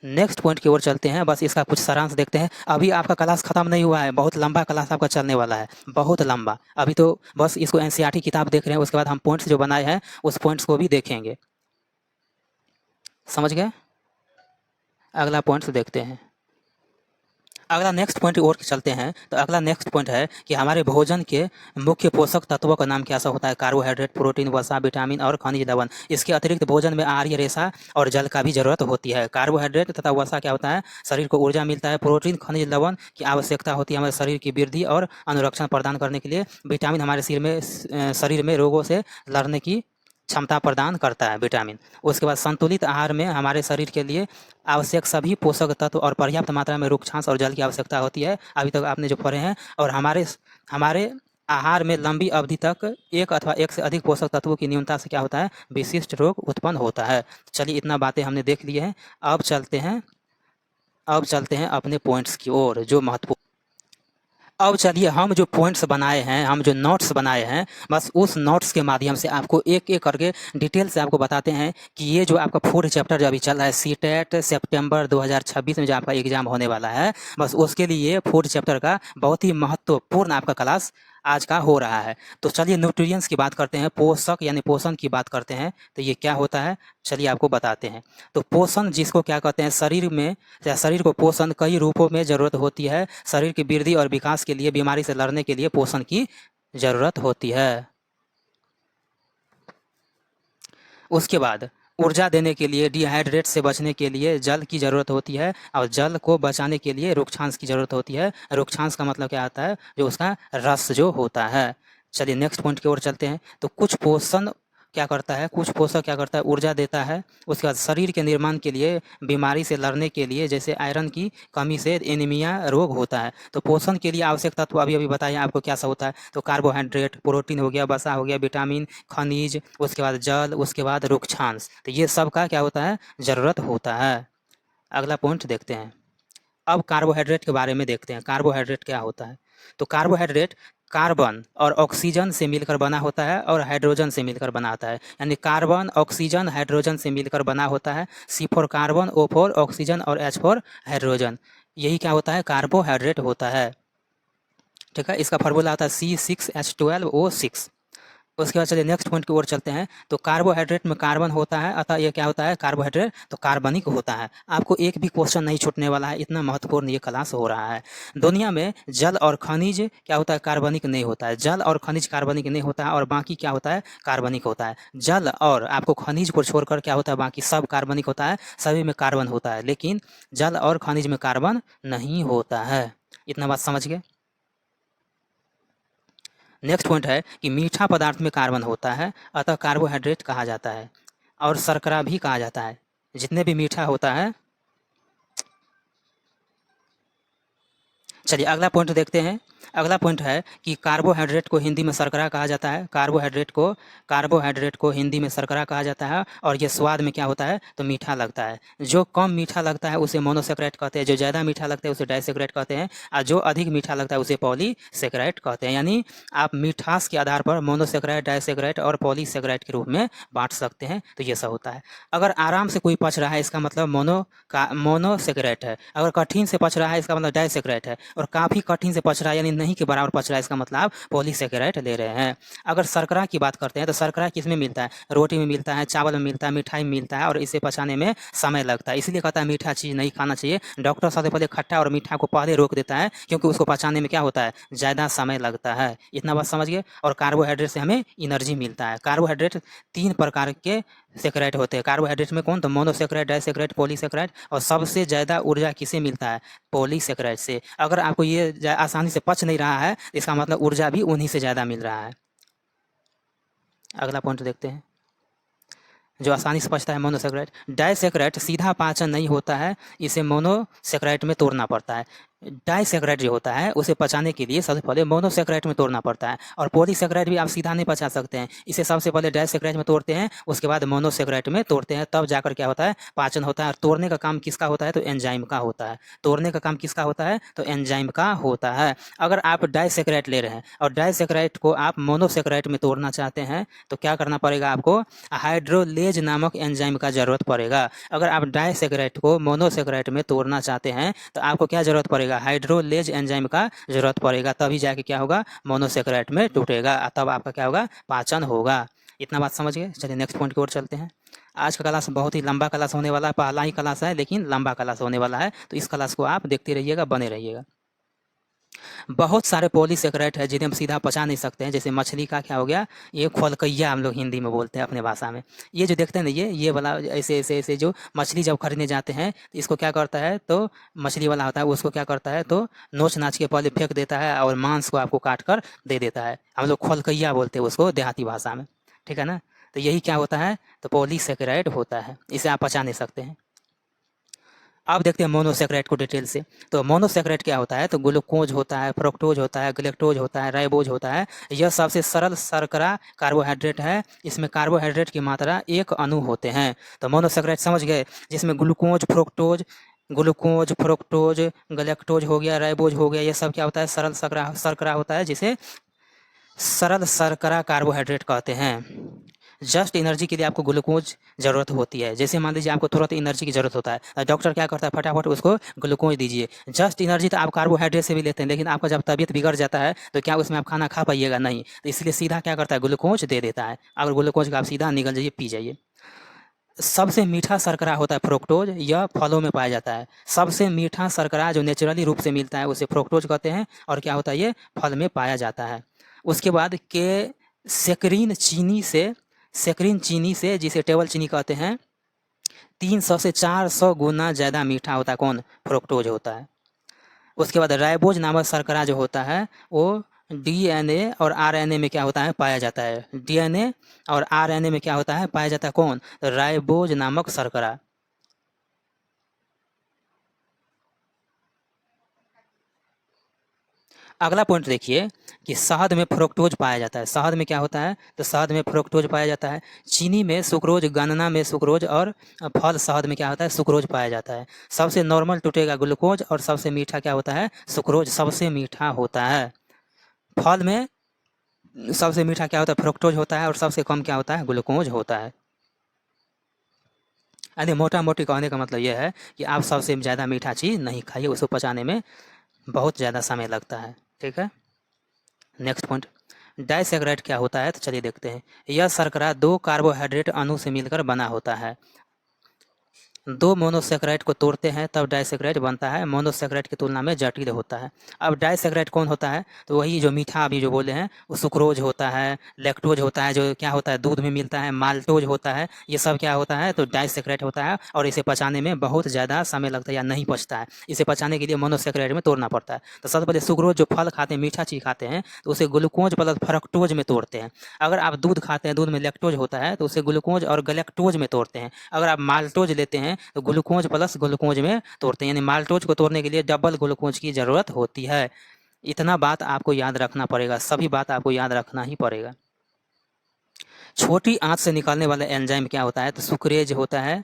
[SPEAKER 1] नेक्स्ट पॉइंट की ओर चलते हैं। बस इसका कुछ सारांश देखते हैं। अभी आपका क्लास खत्म नहीं हुआ है, बहुत लंबा क्लास आपका चलने वाला है, बहुत लंबा। अभी तो बस इसको NCERT किताब देख रहे हैं, उसके बाद हम पॉइंट्स जो बनाए हैं उस पॉइंट्स को भी देखेंगे। समझ गए। अगला पॉइंट्स देखते हैं। अगला नेक्स्ट पॉइंट और चलते हैं। तो अगला नेक्स्ट पॉइंट है कि हमारे भोजन के मुख्य पोषक तत्वों का नाम क्या सा होता है? कार्बोहाइड्रेट, प्रोटीन, वसा, विटामिन और खनिज लवण। इसके अतिरिक्त भोजन में आहार्य रेशा और जल का भी जरूरत होती है। कार्बोहाइड्रेट तथा वसा क्या होता है? शरीर को ऊर्जा मिलता है। प्रोटीन, खनिज लवण की आवश्यकता होती है हमारे शरीर की वृद्धि और अनुरक्षण प्रदान करने के लिए। विटामिन हमारे शरीर में रोगों से लड़ने की क्षमता प्रदान करता है, विटामिन। उसके बाद संतुलित आहार में हमारे शरीर के लिए आवश्यक सभी पोषक तत्व और पर्याप्त मात्रा में रुक्षांश और जल की आवश्यकता होती है। अभी तक आपने जो पढ़े हैं। और हमारे आहार में लंबी अवधि तक एक अथवा एक से अधिक पोषक तत्वों की न्यूनता से क्या होता है विशिष्ट रोग उत्पन्न होता है। चलिए इतना बातें हमने देख ली हैं। अब चलते हैं अपने पॉइंट्स की ओर जो महत्वपूर्ण। अब चलिए हम जो पॉइंट्स बनाए हैं, हम जो नोट्स बनाए हैं, बस उस नोट्स के माध्यम से आपको एक एक करके डिटेल से आपको बताते हैं कि ये जो आपका 4th चैप्टर जो अभी चल रहा है सीटेट सितंबर 2026 में जो आपका एग्जाम होने वाला है, बस उसके लिए 4th चैप्टर का बहुत ही महत्वपूर्ण आपका क्लास आज का हो रहा है। तो चलिए न्यूट्रिएंट्स की बात करते हैं, पोषक यानी पोषण की बात करते हैं। तो ये क्या होता है चलिए आपको बताते हैं। तो पोषण जिसको क्या कहते हैं, शरीर में या शरीर को पोषण कई रूपों में ज़रूरत होती है। शरीर की वृद्धि और विकास के लिए, बीमारी से लड़ने के लिए पोषण की ज़रूरत होती है। उसके बाद ऊर्जा देने के लिए, डिहाइड्रेट से बचने के लिए जल की ज़रूरत होती है, और जल को बचाने के लिए रुक्षांश की ज़रूरत होती है। रुक्षांश का मतलब क्या आता है जो उसका रस जो होता है। चलिए नेक्स्ट पॉइंट की ओर चलते हैं। तो कुछ पोषण क्या करता है, कुछ पोषक क्या करता है ऊर्जा देता है। उसके बाद शरीर के निर्माण के लिए, बीमारी से लड़ने के लिए, जैसे आयरन की कमी से एनीमिया रोग होता है। तो पोषण के लिए आवश्यक तत्व अभी अभी बताया आपको क्या सा होता है। तो कार्बोहाइड्रेट, प्रोटीन हो गया, वसा हो गया, विटामिन, खनिज, उसके बाद जल, उसके बाद रुक्षांश। तो ये सब का क्या होता है ज़रूरत होता है। अगला पॉइंट देखते हैं। अब कार्बोहाइड्रेट के बारे में देखते हैं। कार्बोहाइड्रेट क्या होता है? तो कार्बोहाइड्रेट कार्बन और ऑक्सीजन से मिलकर बना होता है और हाइड्रोजन से मिलकर बना होता है। यानी कार्बन, ऑक्सीजन, हाइड्रोजन से मिलकर बना होता है। C for carbon, O for oxygen और H फॉर हाइड्रोजन। यही क्या होता है कार्बोहाइड्रेट होता है। ठीक है, इसका फार्मूला आता है C6H12O6। उसके बाद चलिए नेक्स्ट पॉइंट की ओर चलते हैं। तो कार्बोहाइड्रेट में कार्बन होता है, अतः ये क्या होता है कार्बोहाइड्रेट तो कार्बनिक होता है। आपको एक भी क्वेश्चन नहीं छूटने वाला है, इतना महत्वपूर्ण ये क्लास हो रहा है। दुनिया में जल और खनिज क्या होता है कार्बनिक नहीं होता है। जल और खनिज कार्बनिक नहीं होता है, और बाकी क्या होता है कार्बनिक होता है। जल और आपको खनिज को छोड़कर क्या होता है बाकी सब कार्बनिक होता है, सभी में कार्बन होता है, लेकिन जल और खनिज में कार्बन नहीं होता है। इतना बात समझ गए। नेक्स्ट पॉइंट है कि मीठा पदार्थ में कार्बन होता है, अतः कार्बोहाइड्रेट कहा जाता है, और शर्करा भी कहा जाता है। जितने भी मीठा होता है। चलिए अगला पॉइंट देखते हैं अगला पॉइंट है कि कार्बोहाइड्रेट को हिंदी में शर्करा कहा जाता है। कार्बोहाइड्रेट को हिंदी में शर्करा कहा जाता है और ये स्वाद में क्या होता है तो मीठा लगता है। जो कम मीठा लगता है उसे मोनोसेक्राइड कहते हैं, जो ज़्यादा मीठा लगता है उसे डाइसेक्राइड कहते हैं, और जो अधिक मीठा लगता है उसे पॉलीसेक्राइड कहते हैं। यानी आप मिठास के आधार पर मोनोसेक्राइड, डाइसेक्राइड और पॉलीसेक्राइड के रूप में बांट सकते हैं। तो ये सब होता है। अगर आराम से कोई पच रहा है इसका मतलब मोनोसेक्राइड है, अगर कठिन से पच रहा है इसका मतलब डाइसेक्राइड है, और काफ़ी कठिन से पच रहा है यानी नहीं के बराबर पच रहा है इसका मतलब आप पॉलीसेक्राइड ले रहे हैं। अगर शर्करा की बात करते हैं तो शर्करा किस में मिलता है, रोटी में मिलता है, चावल में मिलता है, मिठाई में मिलता है, और इसे पचाने में समय लगता है। इसलिए कहता है मीठा चीज़ नहीं खाना चाहिए। डॉक्टर सबसे पहले खट्टा और मीठा को पहले रोक देता है क्योंकि उसको पचाने में क्या होता है ज़्यादा समय लगता है। इतना बात समझ गए। और कार्बोहाइड्रेट से हमें एनर्जी मिलता है। कार्बोहाइड्रेट 3 प्रकार के सेक्राइड होते हैं। कार्बोहाइड्रेट में कौन तो मोनोसेक्राइड, डाइसेक्राइड, पॉलीसेक्राइड, और सबसे ज़्यादा ऊर्जा किसे मिलता है पॉलीसेक्राइड से। अगर आपको ये आसानी से पच नहीं रहा है इसका मतलब ऊर्जा भी उन्हीं से ज़्यादा मिल रहा है। अगला पॉइंट देखते हैं जो आसानी से पचता है मोनोसेक्राइड। डाइसेक्राइड सीधा पाचन नहीं होता है, इसे मोनोसेक्राइड में तोड़ना पड़ता है। डाइसेक्राइड जो होता है उसे पचाने के लिए सबसे पहले मोनोसेक्राइड में तोड़ना पड़ता है। और पॉलीसेक्राइड भी आप सीधा नहीं पचा सकते हैं, इसे सबसे पहले डाइसेक्राइड में तोड़ते हैं, उसके बाद मोनोसेक्राइड में तोड़ते हैं, तब जाकर क्या होता है पाचन होता है। और तोड़ने का काम किसका होता है तो एंजाइम का होता है। तोड़ने का काम किसका होता है तो एंजाइम का होता है। अगर आप डाइसेक्राइड ले रहे हैं और डाइसेक्राइड को आप मोनोसेक्राइड में तोड़ना चाहते हैं तो क्या करना पड़ेगा आपको हाइड्रोलेज नामक एंजाइम का जरूरत पड़ेगा। अगर आप डाइसेक्राइड को मोनोसेक्राइड में तोड़ना चाहते हैं तो आपको क्या जरूरत पड़ेगा हाइड्रोलेज एंजाइम का जरूरत पड़ेगा, तभी जाके क्या होगा मोनोसेक्राइड में टूटेगा, तब आपका क्या होगा पाचन होगा। इतना बात समझ गए। चलिए नेक्स्ट पॉइंट की ओर चलते हैं। आज का क्लास बहुत ही लंबा क्लास होने वाला है, पहला ही क्लास है लेकिन लंबा क्लास होने वाला है, तो इस क्लास को आप देखते रहिएगा, बने रहिएगा। बहुत सारे पॉलीसेक्राइड है जिन्हें हम सीधा पचा नहीं सकते हैं। जैसे मछली का क्या हो गया ये खोलकैया हम लोग हिंदी में बोलते हैं अपने भाषा में। ये जो देखते हैं ना ये वाला ऐसे ऐसे ऐसे जो मछली जब खरीदने जाते हैं तो इसको क्या करता है तो मछली वाला होता है उसको क्या करता है तो नोच नाच के पहले फेंक देता है और मांस को आपको काट कर दे देता है। हम लोग खोलकैया बोलते हैं उसको देहाती भाषा में, ठीक है ना। तो यही क्या होता है तो पॉलीसेक्राइड होता है, इसे आप पचा नहीं सकते हैं। अब देखते हैं मोनोसेक्राइड को डिटेल से। तो मोनोसेक्राइड क्या होता है तो ग्लूकोज होता है, फ्रुक्टोज होता है, गलेक्टोज होता है, राइबोज होता है। यह सबसे सरल शर्करा कार्बोहाइड्रेट है। इसमें कार्बोहाइड्रेट की मात्रा 1 अणु होते हैं। तो मोनोसेक्राइड समझ गए, जिसमें ग्लूकोज फ्रुक्टोज गलेक्टोज हो गया, राइबोज हो गया, ये सब क्या होता है सरल शर्करा होता है, जिसे सरल शर्करा कार्बोहाइड्रेट कहते हैं। जस्ट एनर्जी के लिए आपको ग्लूकोज ज़रूरत होती है। जैसे मान लीजिए आपको तुरंत एनर्जी की ज़रूरत होता है, डॉक्टर क्या करता है फटाफट उसको ग्लूकोज दीजिए। जस्ट एनर्जी तो आप कार्बोहाइड्रेट से भी लेते हैं, लेकिन आपका जब तबीयत बिगड़ जाता है तो क्या उसमें आप खाना खा पाइएगा नहीं, तो इसलिए सीधा क्या करता है ग्लूकोज दे देता है। अगर ग्लूकोज का आप सीधा निकल जाइए पी जाइए। सबसे मीठा शर्करा होता है फ्रुक्टोज, यह फलों में पाया जाता है। सबसे मीठा शर्करा जो नेचुरली रूप से मिलता है उसे फ्रुक्टोज कहते हैं, और क्या होता है ये फल में पाया जाता है। उसके बाद के सेक्रिन चीनी से जिसे टेबल चीनी कहते हैं 300 से 400 गुना ज़्यादा मीठा होता है, कौन फ्रुक्टोज होता है। उसके बाद राइबोज नामक शर्करा जो होता है वो डीएनए और आरएनए में क्या होता है पाया जाता है। डीएनए और आरएनए में क्या होता है पाया जाता है कौन तो राइबोज नामक शर्करा। अगला पॉइंट देखिए कि शहद में फ्रुक्टोज पाया जाता है। शहद में क्या होता है तो शहद में फ्रुक्टोज पाया जाता है। चीनी में सुक्रोज, गन्ना में सुक्रोज, और फल शहद में क्या होता है सुक्रोज पाया जाता है। सबसे नॉर्मल टूटेगा ग्लूकोज और सबसे मीठा क्या होता है सुक्रोज सबसे मीठा होता है। फल में सबसे मीठा क्या होता है फ्रुक्टोज होता है और सबसे कम क्या होता है ग्लूकोज होता है। यानी मोटा मोटी कहने का मतलब यह है कि आप सबसे ज़्यादा मीठा चीज़ नहीं खाइए, उसको पचाने में बहुत ज़्यादा समय लगता है, ठीक है। नेक्स्ट पॉइंट डाइसेक्राइड क्या होता है तो चलिए देखते हैं। यह शर्करा 2 कार्बोहाइड्रेट अणु से मिलकर बना होता है। 2 मोनोसेक्राइड को तोड़ते हैं तब डाइसेक्राइड बनता है। मोनोसेक्राइड की तुलना में जटिल होता है। अब डाइसेक्राइड कौन होता है तो वही जो मीठा अभी जो बोले हैं वो सुक्रोज होता है, लैक्टोज होता है जो क्या होता है दूध में मिलता है, माल्टोज होता है, ये सब क्या होता है तो डाइसेक्राइड होता है। और इसे पचाने में बहुत ज़्यादा समय लगता है या नहीं पचता है। इसे पचाने के लिए मोनोसेक्राइड में तोड़ना पड़ता है। तो सबसे पहले सुक्रोज जो फल खाते हैं मीठा चीज़ खाते हैं तो उसे ग्लूकोज प्लस फ्रक्टोज में तोड़ते हैं। अगर आप दूध खाते हैं दूध में लैक्टोज होता है तो उसे ग्लूकोज और गलेक्टोज में तोड़ते हैं। अगर आप माल्टोज लेते हैं तो ग्लूकोज प्लस ग्लूकोज में तोड़ते हैं, यानी माल्टोज को तोड़ने के लिए डबल ग्लूकोज की ज़रूरत होती है। इतना बात आपको याद रखना पड़ेगा, सभी बात आपको याद रखना ही पड़ेगा। छोटी आंत से निकलने वाला एंजाइम क्या होता है, तो सुक्रेज होता है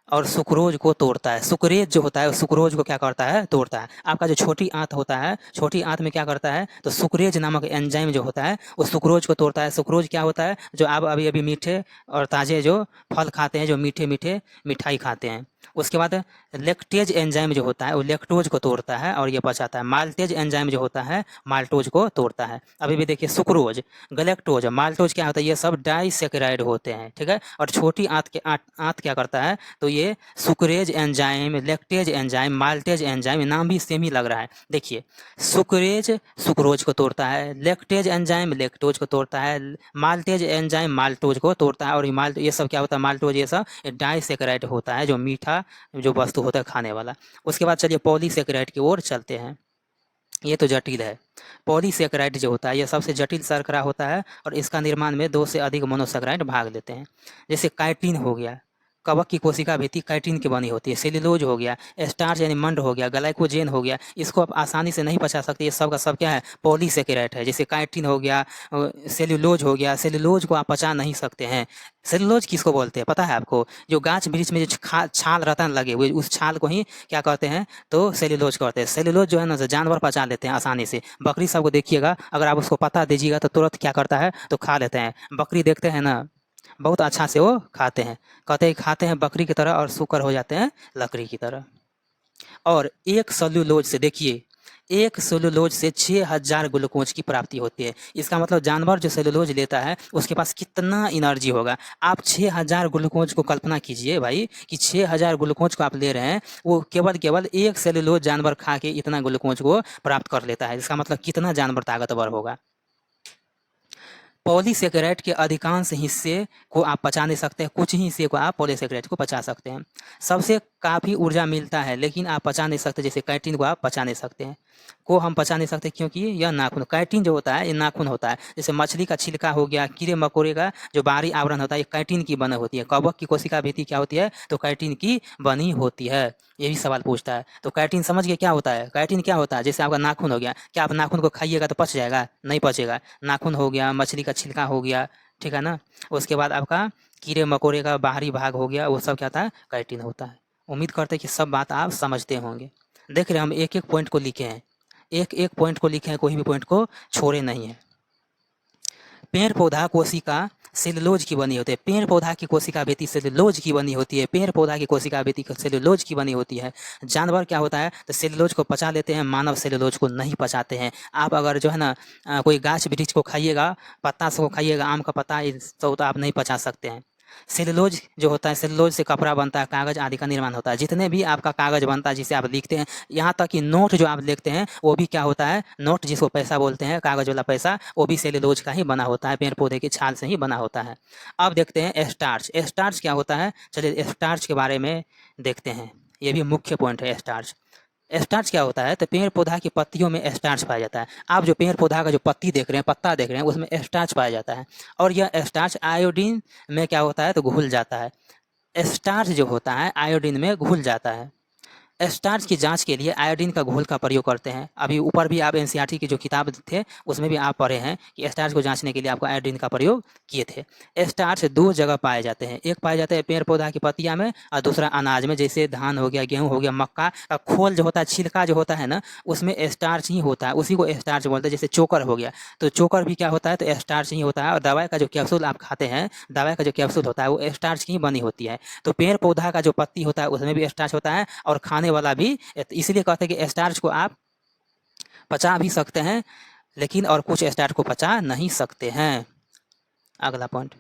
[SPEAKER 1] और सुक्रोज को तोड़ता है। सुक्रेज जो होता है सुक्रोज को क्या करता है, तोड़ता है। आपका जो छोटी आंत होता है, छोटी आंत में क्या करता है, तो सुक्रेज नामक एंजाइम जो होता है वो सुक्रोज को तोड़ता है। सुक्रोज क्या होता है, जो आप अभी अभी मीठे और ताज़े जो फल खाते हैं, जो मीठे मीठे मिठाई खाते हैं, उसके बाद लेक्टेज एंजाइम जो होता है वो लेक्टोज को तोड़ता है और ये पचाता है। माल्टेज एंजाइम जो होता है माल्टोज को तोड़ता है। अभी भी देखिए सुक्रोज, गलेक्टोज, माल्टोज क्या होता है, ये सब डाइसेकेराइड होते हैं, ठीक है। और छोटी आंत क्या करता है, तो ये sucrase enzyme, lactase enzyme, maltase enzyme, नाम भी सेम ही लग रहा है। देखिए सुक्रेज सुक्रोज को तोड़ता है, लेक्टेज एंजाइम लेक्टोज को तोड़ता है, माल्टेज एंजाइम माल्टोज को तोड़ता है, और ये सब क्या होता है, माल्टोज ये सब डाइसेकेराइड होता है, जो मीठा जो वस्तु होता है खाने वाला। उसके बाद चलिए पॉलीसेकेराइड की ओर चलते हैं। ये तो जटिल है। पॉलीसेकेराइड जो होता है ये सबसे जटिल शर्करा होता है और इसका निर्माण में 2 से अधिक मोनोसेकेराइड भाग लेते हैं। जैसे काइटिन हो गया, कवक की कोशिका भित्ति काइटिन की बनी होती है। सेल्यूलोज हो गया, स्टार्च यानी मंड हो गया, ग्लाइकोजेन हो गया, इसको आप आसानी से नहीं पचा सकते। ये सब का सब क्या है, पॉलीसेकेराइड है। जैसे काइटिन हो गया, सेल्यूलोज हो गया, सेल्यूलोज को आप पचा नहीं सकते हैं। सेल्यूलोज किसको बोलते हैं पता है आपको, जो गाछ वृक्ष में जो छाल रहता है लगे हुए, उस छाल को ही क्या कहते हैं, तो सेल्यूलोज कहते हैं। सेल्यूलोज जो है ना जानवर पचा लेते हैं आसानी से। बकरी सबको देखिएगा, अगर आप उसको पता दीजिएगा तो तुरंत क्या करता है, तो खा लेते हैं। बकरी देखते हैं ना, बहुत अच्छा से वो खाते हैं, कहते हैं खाते हैं बकरी की तरह और सूकर हो जाते हैं लकड़ी की तरह। और एक सेल्यूलोज से देखिए, एक सेल्यूलोज से 6000 ग्लूकोज की प्राप्ति होती है। इसका मतलब जानवर जो सेल्यूलोज लेता है उसके पास कितना एनर्जी होगा। आप 6000 ग्लूकोज को कल्पना कीजिए भाई, कि 6000 ग्लूकोज को आप ले रहे हैं, वो केवल एक सेल्यूलोज जानवर खा के इतना ग्लूकोज को प्राप्त कर लेता है। इसका मतलब कितना जानवर ताकतवर होगा। पॉलीसेकेराइड के अधिकांश हिस्से को आप पचा नहीं सकते हैं, कुछ ही हिस्से को आप पॉलीसेकेराइड को पचा सकते हैं। सबसे काफ़ी ऊर्जा मिलता है लेकिन आप पचा नहीं सकते। जैसे काइटिन को आप पचा नहीं सकते हैं, को हम पचा नहीं सकते क्योंकि यह नाखून, काइटिन जो होता है ये नाखून होता है। जैसे मछली का छिलका हो गया, कीड़े मकोड़े का जो बाहरी आवरण होता है ये काइटिन की बनी होती है। कवक की कोशिका भित्ति क्या होती है, तो काइटिन की बनी होती है। ये भी सवाल पूछता है। तो काइटिन समझ गए क्या होता है, काइटिन क्या होता है, जैसे आपका नाखून हो गया, क्या आप नाखून को खाइएगा तो पच जाएगा, नहीं पचेगा। नाखून हो गया, मछली का छिलका हो गया, ठीक है ना। उसके बाद आपका कीड़े मकोड़े का बाहरी भाग हो गया, वो सब क्या था, काइटिन होता है। उम्मीद करते हैं कि सब बात आप समझते होंगे। देख रहे हैं हम एक एक पॉइंट को लिखे हैं, एक एक पॉइंट को लिखे हैं, कोई भी पॉइंट को छोड़े नहीं है। पेड़ पौधा कोशिका सेलुलोज की बनी होती है। पेड़ पौधा की कोशिका भित्ति सेलुलोज की बनी होती है। पेड़ पौधा की कोशिका भित्ति सेलुलोज की बनी होती है। जानवर क्या होता है, तो सेलुलोज को पचा लेते हैं, मानव सेलुलोज को नहीं पचाते हैं। आप अगर जो है ना कोई गाछ वृक्ष को खाइएगा, पत्ता से को खाइएगा, आम का पत्ता, तो आप नहीं पचा सकते हैं। सेलुलोज जो होता है, सेलुलोज से कपड़ा बनता है, कागज़ आदि का निर्माण होता है। जितने भी आपका कागज़ बनता है जिसे आप लिखते हैं, यहाँ तक कि नोट जो आप लिखते हैं वो भी क्या होता है, नोट जिसको पैसा बोलते हैं, कागज़ वाला पैसा, वो भी सेलुलोज का ही बना होता है, पेड़ पौधे की छाल से ही बना होता है। अब देखते हैं स्टार्च। स्टार्च क्या होता है, चलिए स्टार्च के बारे में देखते हैं। ये भी मुख्य पॉइंट है स्टार्च। स्टार्च क्या होता है, तो पेड़ पौधा की पत्तियों में स्टार्च पाया जाता है। आप जो पेड़ पौधा का जो पत्ती देख रहे हैं, पत्ता देख रहे हैं, उसमें स्टार्च पाया जाता है। और यह स्टार्च आयोडीन में क्या होता है, तो घुल जाता है। स्टार्च जो होता है आयोडीन में घुल जाता है। स्टार्च की जांच के लिए आयोडीन का घोल का प्रयोग करते हैं। अभी ऊपर भी आप एनसीईआरटी की जो किताब थे उसमें भी आप पढ़े हैं कि स्टार्च को जांचने के लिए आपको आयोडीन का प्रयोग किए थे। स्टार्च 2 जगह पाए जाते हैं, एक पाए जाते हैं पेड़ पौधा की पत्तियां में और दूसरा अनाज में, जैसे धान हो गया, गेहूँ हो गया, मक्का का खोल जो होता है, छिलका जो होता है ना, उसमें स्टार्च ही होता है, उसी को स्टार्च बोलते हैं। जैसे चोकर हो गया, तो चोकर भी क्या होता है, तो स्टार्च ही होता है। और दवाई का जो कैप्सूल आप खाते हैं, दवाई का जो कैप्सूल होता है वो स्टार्च की ही बनी होती है। तो पेड़ पौधा का जो पत्ती होता है उसमें भी स्टार्च होता है और खाने वाला भी। इसलिए कहते हैं कि स्टार्च को आप पचा भी सकते हैं लेकिन और कुछ स्टार्च को पचा नहीं सकते हैं। अगला पॉइंट,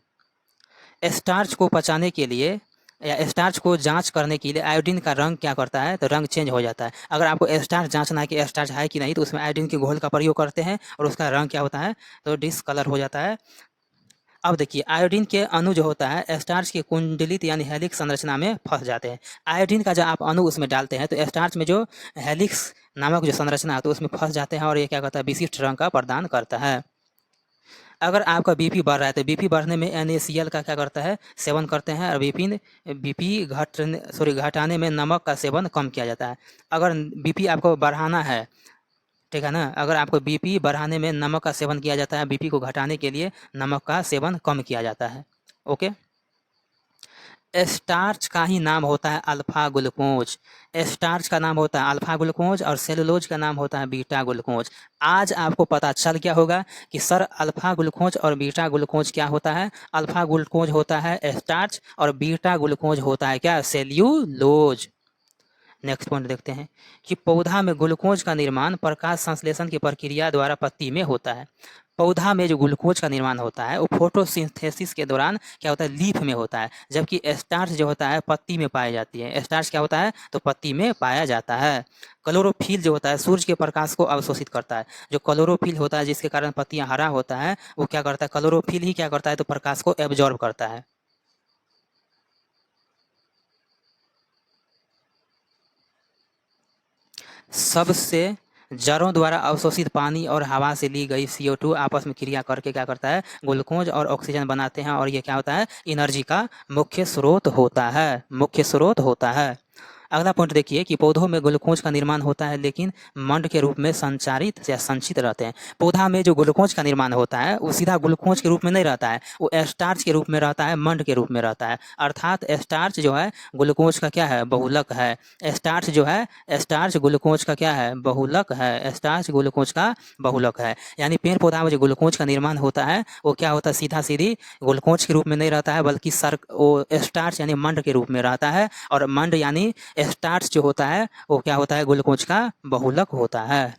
[SPEAKER 1] स्टार्च को पचाने के लिए या स्टार्च को जांच करने के लिए आयोडीन का रंग क्या करता है, तो रंग चेंज हो जाता है। अगर आपको स्टार्च जांचना है कि स्टार्च है कि नहीं, तो उसमें आयोडीन के घोल का प्रयोग करते हैं और उसका रंग क्या होता है, तो डिसकलर हो जाता है। अब देखिए आयोडीन के अणु जो होता है स्टार्च के कुंडलित यानी हेलिक्स संरचना में फंस जाते हैं। आयोडीन का जब आप अणु उसमें डालते हैं तो स्टार्च में जो हेलिक्स नामक जो संरचना है तो उसमें फंस जाते हैं और ये क्या करता है, विशिष्ट रंग का प्रदान करता है। अगर आपका बीपी बढ़ रहा है तो बीपी बढ़ने में NaCl का क्या करता है, सेवन करते हैं और बीपी घटाने में नमक का सेवन कम किया जाता है। अगर बीपी आपको बढ़ाना है ठीक है ना। अगर आपको बीपी बढ़ाने में नमक का सेवन किया जाता है, बीपी को घटाने के लिए नमक का सेवन कम किया जाता है। ओके। स्टार्च का ही नाम होता है अल्फा ग्लूकोज। स्टार्च का नाम होता है अल्फा ग्लूकोज और सेलुलोज का नाम होता है बीटा ग्लूकोज। आज आपको पता चल क्या होगा कि सर अल्फा ग्लूकोज और बीटा ग्लूकोज क्या होता है। अल्फा ग्लूकोज होता है स्टार्च और बीटा ग्लूकोज होता है क्या, सेल्यूलोज। नेक्स्ट पॉइंट देखते हैं कि पौधा में ग्लूकोज का निर्माण प्रकाश संश्लेषण की प्रक्रिया द्वारा पत्ती में होता है। पौधा में जो ग्लूकोज का निर्माण होता है वो फोटोसिंथेसिस के दौरान क्या होता है, लीफ में होता है, जबकि स्टार्च जो होता है पत्ती में पाई जाती है। स्टार्च क्या होता है, तो पत्ती में पाया जाता है। क्लोरोफिल जो होता है सूर्य के प्रकाश को अवशोषित करता है। जो क्लोरोफिल होता है जिसके कारण पत्तियां हरा होता है, वो क्या करता है, क्लोरोफिल ही क्या करता है, तो प्रकाश को एब्जॉर्ब करता है। सबसे जड़ों द्वारा अवशोषित पानी और हवा से ली गई CO2 आपस में क्रिया करके क्या करता है, ग्लूकोज और ऑक्सीजन बनाते हैं, और ये क्या होता है, एनर्जी का मुख्य स्रोत होता है, मुख्य स्रोत होता है। अगला पॉइंट देखिए कि पौधों में ग्लूकोज का निर्माण होता है लेकिन मंड के रूप में संचारित या संचित रहते हैं। पौधा में जो ग्लूकोज का निर्माण होता है वो सीधा ग्लूकोज के रूप में नहीं रहता है, वो स्टार्च के रूप में रहता है, मंड के रूप में रहता है। अर्थात स्टार्च जो है ग्लूकोज का क्या है, बहुलक है। स्टार्च जो है, स्टार्च ग्लूकोज का क्या है, बहुलक है। स्टार्च ग्लूकोज का बहुलक है। यानी पेड़ पौधा में जो ग्लूकोज का निर्माण होता है वो क्या होता है, सीधा सीधी ग्लूकोज के रूप में नहीं रहता है, बल्कि वो स्टार्च यानी मंड के रूप में रहता है। और मंड यानी स्टार्च जो होता है वो क्या होता है, ग्लूकोज का बहुलक होता है।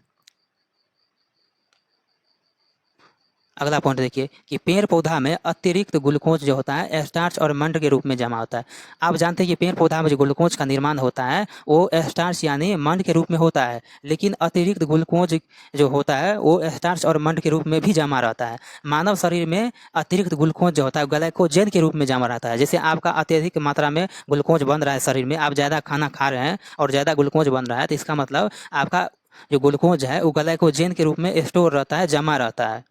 [SPEAKER 1] अगला पॉइंट देखिए कि पेड़ पौधा में अतिरिक्त ग्लूकोज जो होता है स्टार्च और मंड के रूप में जमा होता है। आप जानते हैं कि पेड़ पौधा में जो ग्लूकोज का निर्माण होता है वो स्टार्च यानी मंड के रूप में होता है, लेकिन अतिरिक्त ग्लूकोज जो होता है वो स्टार्च और मंड के रूप में भी जमा रहता है। मानव शरीर में अतिरिक्त ग्लूकोज जो होता है ग्लाइकोजन के रूप में जमा रहता है। जैसे आपका अत्यधिक मात्रा में ग्लूकोज बन रहा है शरीर में, आप ज़्यादा खाना खा रहे हैं और ज़्यादा ग्लूकोज बन रहा है, तो इसका मतलब आपका जो ग्लूकोज है वो ग्लाइकोजन के रूप में स्टोर रहता है, जमा रहता है।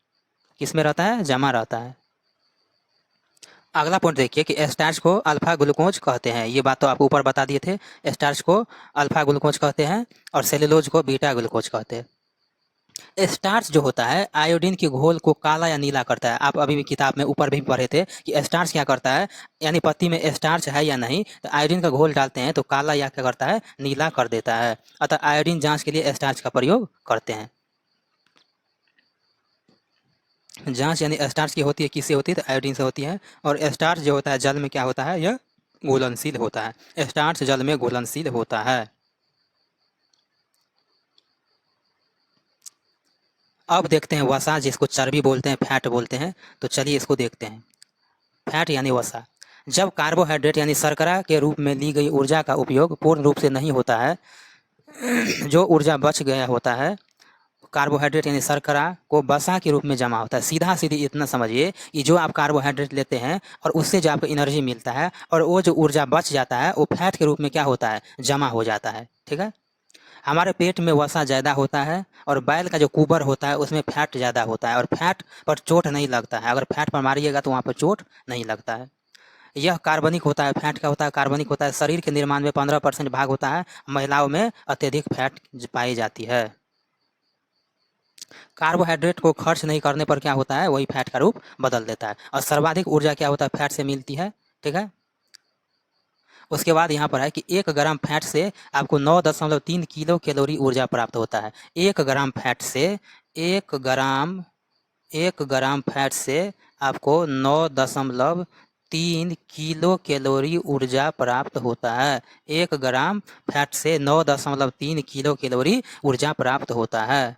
[SPEAKER 1] किस में रहता है, जमा रहता है। अगला पॉइंट देखिए कि स्टार्च को अल्फा ग्लूकोज कहते हैं। ये बात तो आपको ऊपर बता दिए थे। स्टार्च को अल्फा ग्लूकोज कहते हैं और सेलुलोज को बीटा ग्लूकोज कहते हैं। स्टार्च जो होता है आयोडीन के घोल को काला या नीला करता है। आप अभी भी किताब में ऊपर भी पढ़े थे कि स्टार्च क्या करता है, यानी पत्ती में स्टार्च है या नहीं, तो आयोडीन का घोल डालते हैं तो काला या क्या करता है, नीला कर देता है। अतः आयोडीन जांच के लिए स्टार्च का प्रयोग करते हैं। जांच यानी स्टार्च की होती है, किससे होती है, तो आयोडीन से होती है। और स्टार्च जो होता है जल में क्या होता है, यह घुलनशील होता है। स्टार्च जल में घुलनशील होता है। अब देखते हैं वसा, जिसको चर्बी बोलते हैं, फैट बोलते हैं। तो चलिए इसको देखते हैं। फैट यानी वसा। जब कार्बोहाइड्रेट यानी शर्करा के रूप में ली गई ऊर्जा का उपयोग पूर्ण रूप से नहीं होता है, जो ऊर्जा बच गया होता है, कार्बोहाइड्रेट यानी शर्करा को वसा के रूप में जमा होता है। सीधा सीधी इतना समझिए कि जो आप कार्बोहाइड्रेट लेते हैं और उससे जो आपको एनर्जी मिलता है और वो जो ऊर्जा बच जाता है वो फैट के रूप में क्या होता है, जमा हो जाता है। ठीक है। हमारे पेट में वसा ज़्यादा होता है और बैल का जो कुबर होता है उसमें फैट ज़्यादा होता है, और फैट पर चोट नहीं लगता है। अगर फैट पर मारिएगा तो वहाँ पर चोट नहीं लगता है। यह कार्बनिक होता है। फैट का होता है, कार्बनिक होता है। शरीर के निर्माण में 15% भाग होता है। महिलाओं में अत्यधिक फैट पाई जाती है। कार्बोहाइड्रेट को खर्च नहीं करने पर क्या होता है, वही फैट का रूप बदल देता है। और सर्वाधिक ऊर्जा क्या होता है, फैट से मिलती है। ठीक है। उसके बाद यहाँ पर है कि 1 ग्राम फैट से आपको 9.3 किलो कैलोरी ऊर्जा प्राप्त होता है। 1 ग्राम फैट से 1 ग्राम 1 ग्राम फैट से आपको 9.3 किलो कैलोरी ऊर्जा प्राप्त होता है। 1 ग्राम फैट से 9.3 किलो कैलोरी ऊर्जा प्राप्त होता है।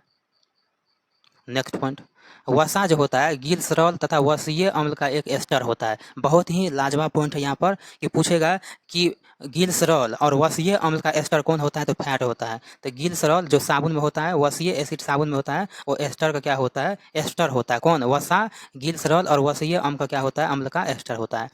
[SPEAKER 1] नेक्स्ट पॉइंट, वसा जो होता है गिल्सरॉल तथा वसीय अम्ल का एक एस्टर होता है। बहुत ही लाजवाब पॉइंट है यहाँ पर कि पूछेगा कि गिल्सरॉल और वसीय अम्ल का एस्टर कौन होता है, तो फैट होता है। तो गिल्सरॉल जो साबुन में होता है, वसीय एसिड साबुन में होता है, वो एस्टर का क्या होता है, एस्टर होता है। कौन, वसा, गिल्सरॉल और वसीय अम्ल का क्या होता है, अम्ल का एस्टर होता है।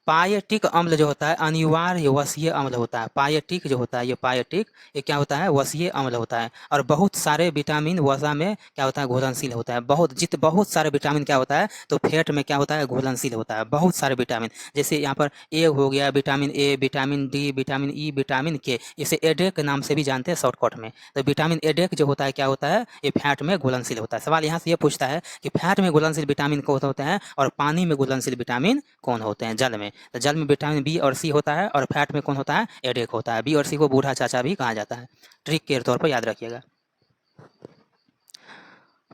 [SPEAKER 1] पायटिक अम्ल जो होता है अनिवार्य वसीय अम्ल होता है। पायटिक जो होता है ये पायटिक ये क्या होता है, वसीय अम्ल होता है। और बहुत सारे विटामिन वसा में क्या होता है, घुलनशील होता है। बहुत सारे विटामिन क्या होता है, तो फैट में क्या होता है, घुलनशील होता है। बहुत सारे विटामिन, जैसे यहाँ पर ए हो गया, vitamin A, vitamin D, vitamin E, vitamin के, इसे एडेक नाम से भी जानते हैं शॉर्टकट में। तो विटामिन एडेक जो होता है क्या होता है, ये फैट में घुलनशील होता है। सवाल यहाँ से ये पूछता है कि फैट में घुलनशील विटामिन कौन होते हैं और पानी में घुलनशील विटामिन कौन होते हैं, जल में। तो जल में विटामिन बी और सी होता है और फैट में कौन होता है, एडेक होता है। बी और सी को बूढ़ा चाचा भी कहा जाता है। ट्रिक के तौर पर याद रखिएगा।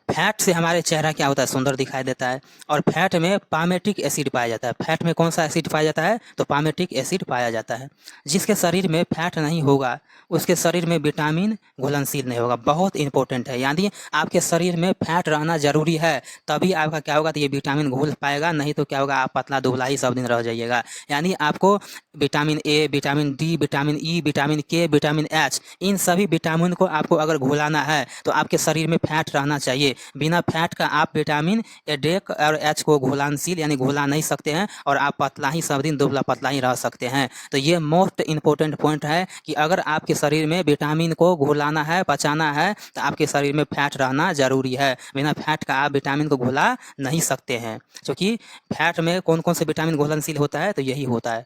[SPEAKER 1] फैट से हमारे चेहरा क्या होता है, सुंदर दिखाई देता है। और फैट में पामेटिक एसिड पाया जाता है। फैट में कौन सा एसिड पाया जाता है, तो पामेटिक एसिड पाया जाता है। जिसके शरीर में फैट नहीं होगा उसके शरीर में विटामिन घुलनशील नहीं होगा। बहुत इंपॉर्टेंट है, यानी आपके शरीर में फैट रहना जरूरी है, तभी आपका क्या होगा, तो ये विटामिन घुल पाएगा। नहीं तो क्या होगा, आप पतला दुबला ही सब दिन रह जाइएगा। यानी आपको vitamin A, vitamin D, vitamin E, vitamin के, विटामिन एच, इन सभी विटामिन को आपको अगर घुलाना है तो आपके शरीर में फैट रहना चाहिए। बिना फैट का आप विटामिन ए, डेक और एच को घुलनशील यानी घुला नहीं सकते हैं और आप पतला ही सब दिन दुबला पतला ही रह सकते हैं। तो ये मोस्ट इंपॉर्टेंट पॉइंट है कि अगर आपके शरीर में विटामिन को घुलाना है, पचाना है, तो आपके शरीर में फैट रहना जरूरी है। बिना फैट का आप विटामिन को घुला नहीं सकते हैं, क्योंकि फैट में कौन कौन से विटामिन घुलनशील होता है, तो यही होता है।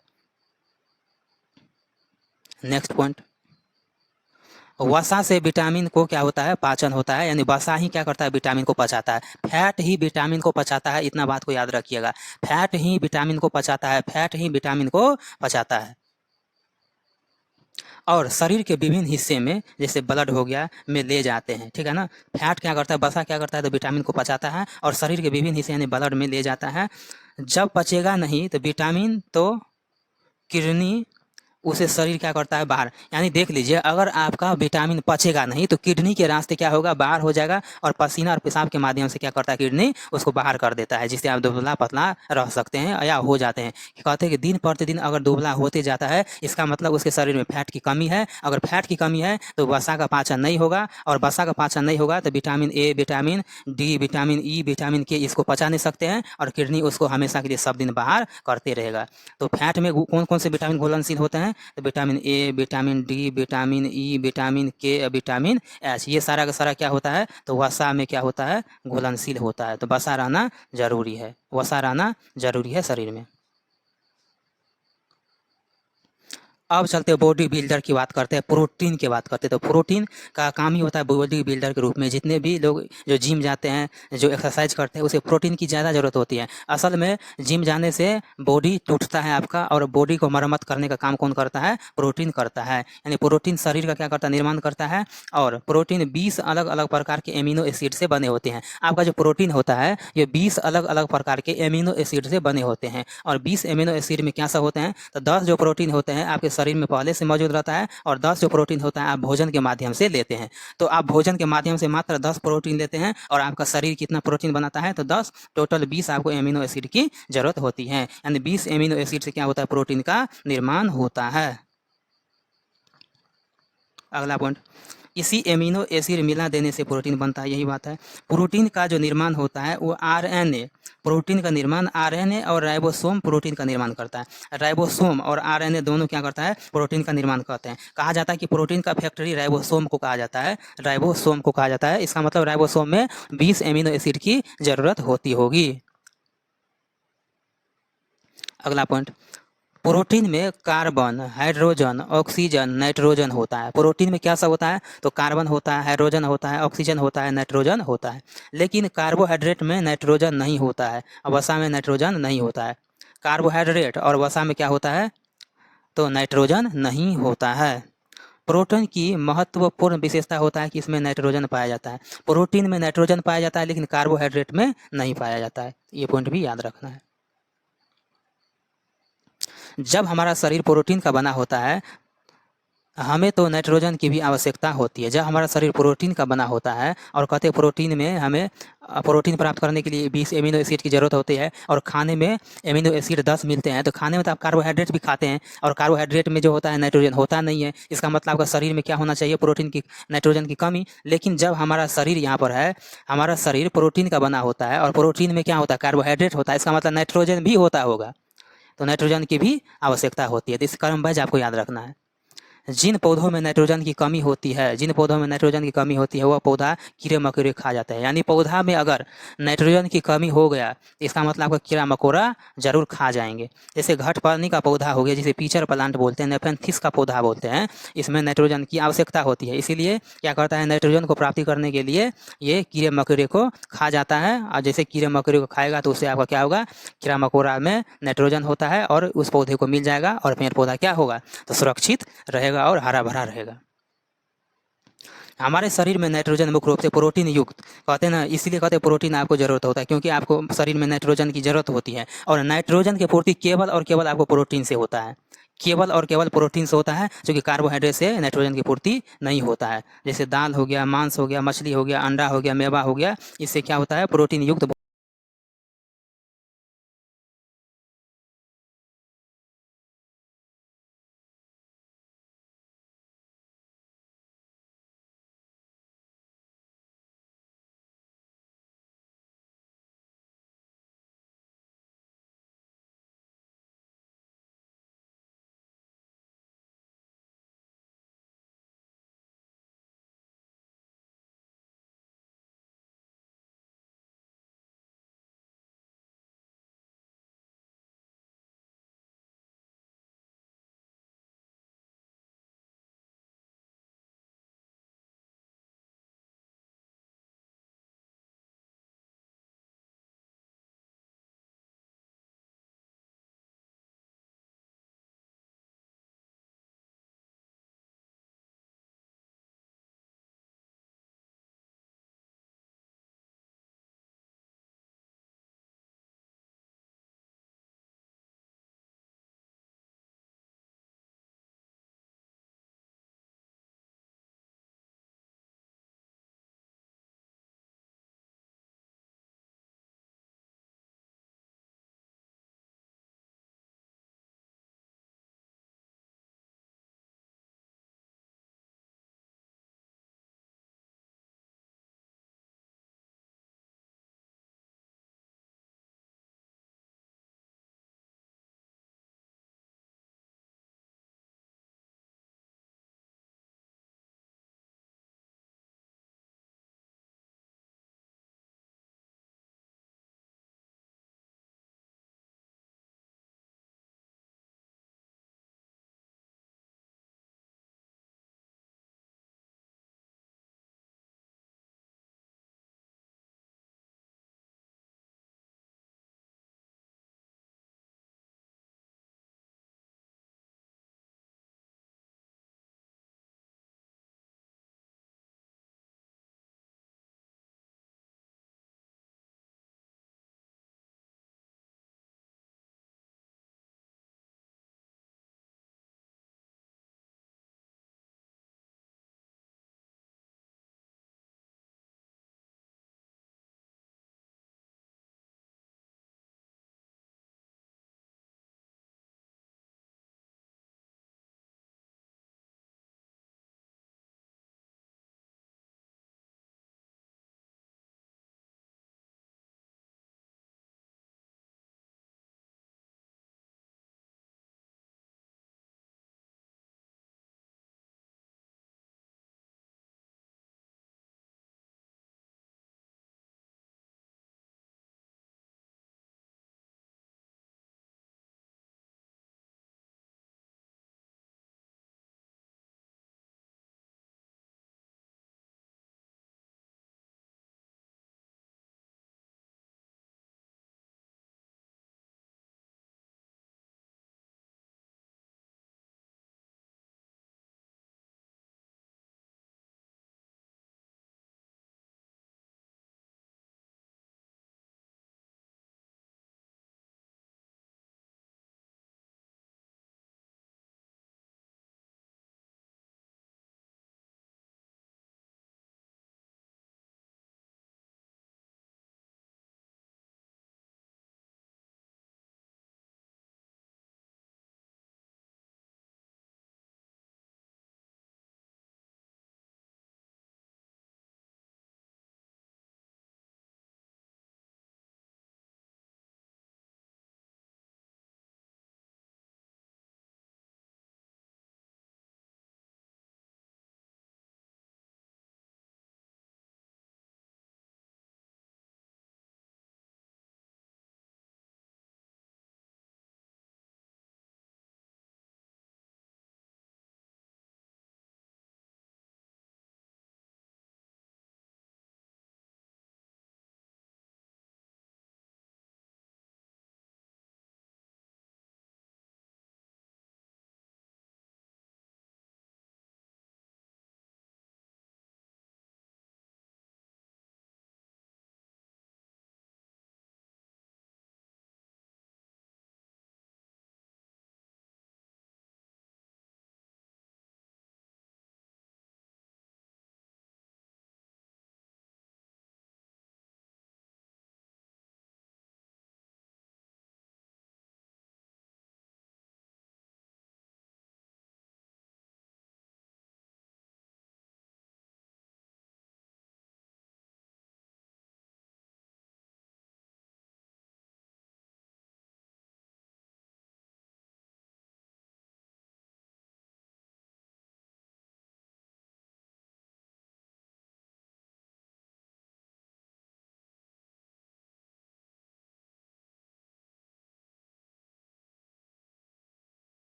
[SPEAKER 1] नेक्स्ट पॉइंट, वसा से विटामिन को क्या होता है, पाचन होता है। यानी वसा ही क्या करता है, विटामिन को पचाता है। फैट ही विटामिन को पचाता है, इतना बात को याद रखिएगा। फैट ही विटामिन को पचाता है, फैट ही विटामिन को पचाता है। और शरीर के विभिन्न हिस्से में, जैसे ब्लड हो गया, में ले जाते हैं, ठीक है ना। फैट क्या करता है, वसा क्या करता है, तो विटामिन को पचाता है और शरीर के विभिन्न हिस्से यानी ब्लड में ले जाता है। जब पचेगा नहीं तो विटामिन तो किडनी उसे शरीर क्या करता है, बाहर। यानी देख लीजिए, अगर आपका विटामिन पचेगा नहीं तो किडनी के रास्ते क्या होगा, बाहर हो जाएगा और पसीना और पेशाब के माध्यम से क्या करता है, किडनी उसको बाहर कर देता है, जिससे आप दुबला पतला रह सकते हैं या हो जाते हैं। कहते हैं कि दिन प्रतिदिन अगर दुबला होते जाता है, इसका मतलब उसके शरीर में फैट की कमी है। अगर फैट की कमी है तो वसा का पाचन नहीं होगा, और वसा का पाचन नहीं होगा तो vitamin A, vitamin D, vitamin E, vitamin के इसको पचा नहीं सकते हैं और किडनी उसको हमेशा के लिए सब दिन बाहर करते रहेगा। तो फैट में कौन कौन से विटामिन घुलनशील होते हैं, तो vitamin A, vitamin D, vitamin E, vitamin के, विटामिन एच, ये सारा का सारा क्या होता है, तो वसा में क्या होता है, घुलनशील होता है। तो वसा रहना जरूरी है, वसा रहना जरूरी है शरीर में। अब चलते हैं बॉडी बिल्डर की बात करते हैं, प्रोटीन की बात करते हैं। तो प्रोटीन का काम ही होता है बॉडी बिल्डर के रूप में। जितने भी लोग जो जिम जाते हैं, जो एक्सरसाइज करते हैं, उसे प्रोटीन की ज़्यादा ज़रूरत होती है। असल में जिम जाने से बॉडी टूटता है आपका, और बॉडी को मरम्मत करने का काम कौन करता है, प्रोटीन करता है। यानी प्रोटीन शरीर का क्या करता है, निर्माण करता है। और प्रोटीन 20 अलग अलग प्रकार के एमिनो एसिड से बने होते हैं। आपका जो प्रोटीन होता है ये 20 अलग अलग प्रकार के एमिनो एसिड से बने होते हैं। और 20 एमिनो एसिड में क्या सब होते हैं, तो 10 जो प्रोटीन होते हैं आपके शरीर में पहले से मौजूद रहता है, और 10 जो प्रोटीन होता है आप भोजन के माध्यम से लेते हैं। तो आप भोजन के माध्यम से मात्र 10 प्रोटीन लेते हैं, और आपका शरीर कितना प्रोटीन बनाता है, तो 10, टोटल 20 आपको एमिनो एसिड की जरूरत होती है। यानी 20 एमिनो एसिड से क्या होता है, प्रोटीन का निर्माण होता है। अगला पॉइंट, इसी एमिनो एसिड मिला देने से प्रोटीन बनता है, यही बात है। प्रोटीन का जो निर्माण होता है वो आरएनए, प्रोटीन का निर्माण आरएनए और राइबोसोम प्रोटीन का निर्माण करता है। राइबोसोम और आरएनए दोनों क्या करता है, प्रोटीन का निर्माण करते हैं। कहा जाता है कि प्रोटीन का फैक्ट्री राइबोसोम को कहा जाता है, राइबोसोम को कहा जाता है। इसका मतलब राइबोसोम में 20 एमिनो एसिड की जरूरत होती होगी। अगला पॉइंट, प्रोटीन में कार्बन, हाइड्रोजन, ऑक्सीजन, नाइट्रोजन होता है। प्रोटीन में क्या सब होता है, तो कार्बन होता है, हाइड्रोजन होता है, ऑक्सीजन होता है, नाइट्रोजन होता है। लेकिन कार्बोहाइड्रेट में नाइट्रोजन नहीं होता है, और वसा में नाइट्रोजन नहीं होता है। कार्बोहाइड्रेट और वसा में क्या होता है, तो नाइट्रोजन नहीं होता है। प्रोटीन की महत्वपूर्ण विशेषता होता है कि इसमें नाइट्रोजन पाया जाता है। प्रोटीन में नाइट्रोजन पाया जाता है लेकिन कार्बोहाइड्रेट में नहीं पाया जाता है। ये पॉइंट भी याद रखना है। जब हमारा शरीर प्रोटीन का बना होता है, हमें तो नाइट्रोजन की भी आवश्यकता होती है। जब हमारा शरीर प्रोटीन का बना होता है, और कहते हैं प्रोटीन में हमें प्रोटीन प्राप्त करने के लिए 20 एमिनो एसिड की ज़रूरत होती है, और खाने में एमिनो एसिड 10 मिलते हैं। तो खाने में तो आप कार्बोहाइड्रेट भी खाते हैं, और कार्बोहाइड्रेट में जो होता है नाइट्रोजन होता नहीं है। इसका मतलब आपका शरीर में क्या होना चाहिए, प्रोटीन की, नाइट्रोजन की कमी। लेकिन जब हमारा शरीर यहाँ पर है, हमारा शरीर प्रोटीन का बना होता है, और प्रोटीन में क्या होता है, कार्बोहाइड्रेट होता है, इसका मतलब नाइट्रोजन भी होता होगा। तो नाइट्रोजन की भी आवश्यकता होती है। तो इस क्रमवाइज आपको याद रखना है। जिन पौधों में नाइट्रोजन की कमी होती है, जिन पौधों में नाइट्रोजन की कमी होती है, वह पौधा कीड़े मकोड़े खा जाते हैं। यानी पौधा में अगर नाइट्रोजन की कमी हो गया, इसका मतलब आपका कीड़ा मकोड़ा जरूर खा जाएंगे। जैसे घट पानी का पौधा हो गया, जिसे पीचर प्लांट बोलते हैं, नेफेंथिस का पौधा बोलते हैं, इसमें नाइट्रोजन की आवश्यकता होती है। इसीलिए क्या करता है, नाइट्रोजन को प्राप्ति करने के लिए ये कीड़े मकोड़े को खा जाता है। और जैसे कीड़े मकोड़े को खाएगा तो उससे आपका क्या होगा, कीड़ा मकोड़ा में नाइट्रोजन होता है और उस पौधे को मिल जाएगा और पेड़ पौधा क्या होगा, तो सुरक्षित रहेगा और हरा भरा रहेगा। हमारे शरीर में नाइट्रोजन मुख्य रूप से प्रोटीन युक्त कहते हैं ना, इसीलिए कहते हैं प्रोटीन आपको जरूरत होता है, क्योंकि आपको शरीर में नाइट्रोजन की जरूरत होती है। और नाइट्रोजन की पूर्ति केवल और केवल आपको प्रोटीन से होता है, केवल और केवल प्रोटीन से होता है, जो कि कार्बोहाइड्रेट से नाइट्रोजन की पूर्ति नहीं होता है। जैसे दाल हो गया, मांस हो गया, मछली हो गया, अंडा हो गया, मेवा हो गया, इससे क्या होता है, प्रोटीन युक्त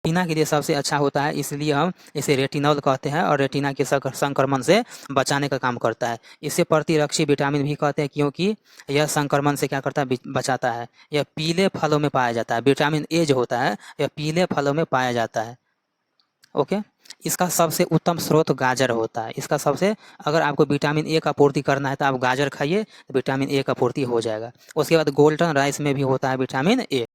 [SPEAKER 1] रेटिना के लिए सबसे अच्छा होता है, इसलिए हम इसे रेटिनॉल कहते हैं और रेटिना के संक्रमण से बचाने का काम करता है। इसे प्रतिरक्षी विटामिन भी कहते हैं, क्योंकि यह संक्रमण से क्या करता है, बचाता है। यह पीले फलों में पाया जाता है, विटामिन ए जो होता है यह पीले फलों में पाया जाता है। ओके, इसका सबसे उत्तम स्रोत गाजर होता है। इसका सबसे, अगर आपको विटामिन ए का पूर्ति करना है तो आप गाजर खाइए, तो विटामिन ए का पूर्ति हो जाएगा। उसके बाद गोल्डन राइस में भी होता है विटामिन ए।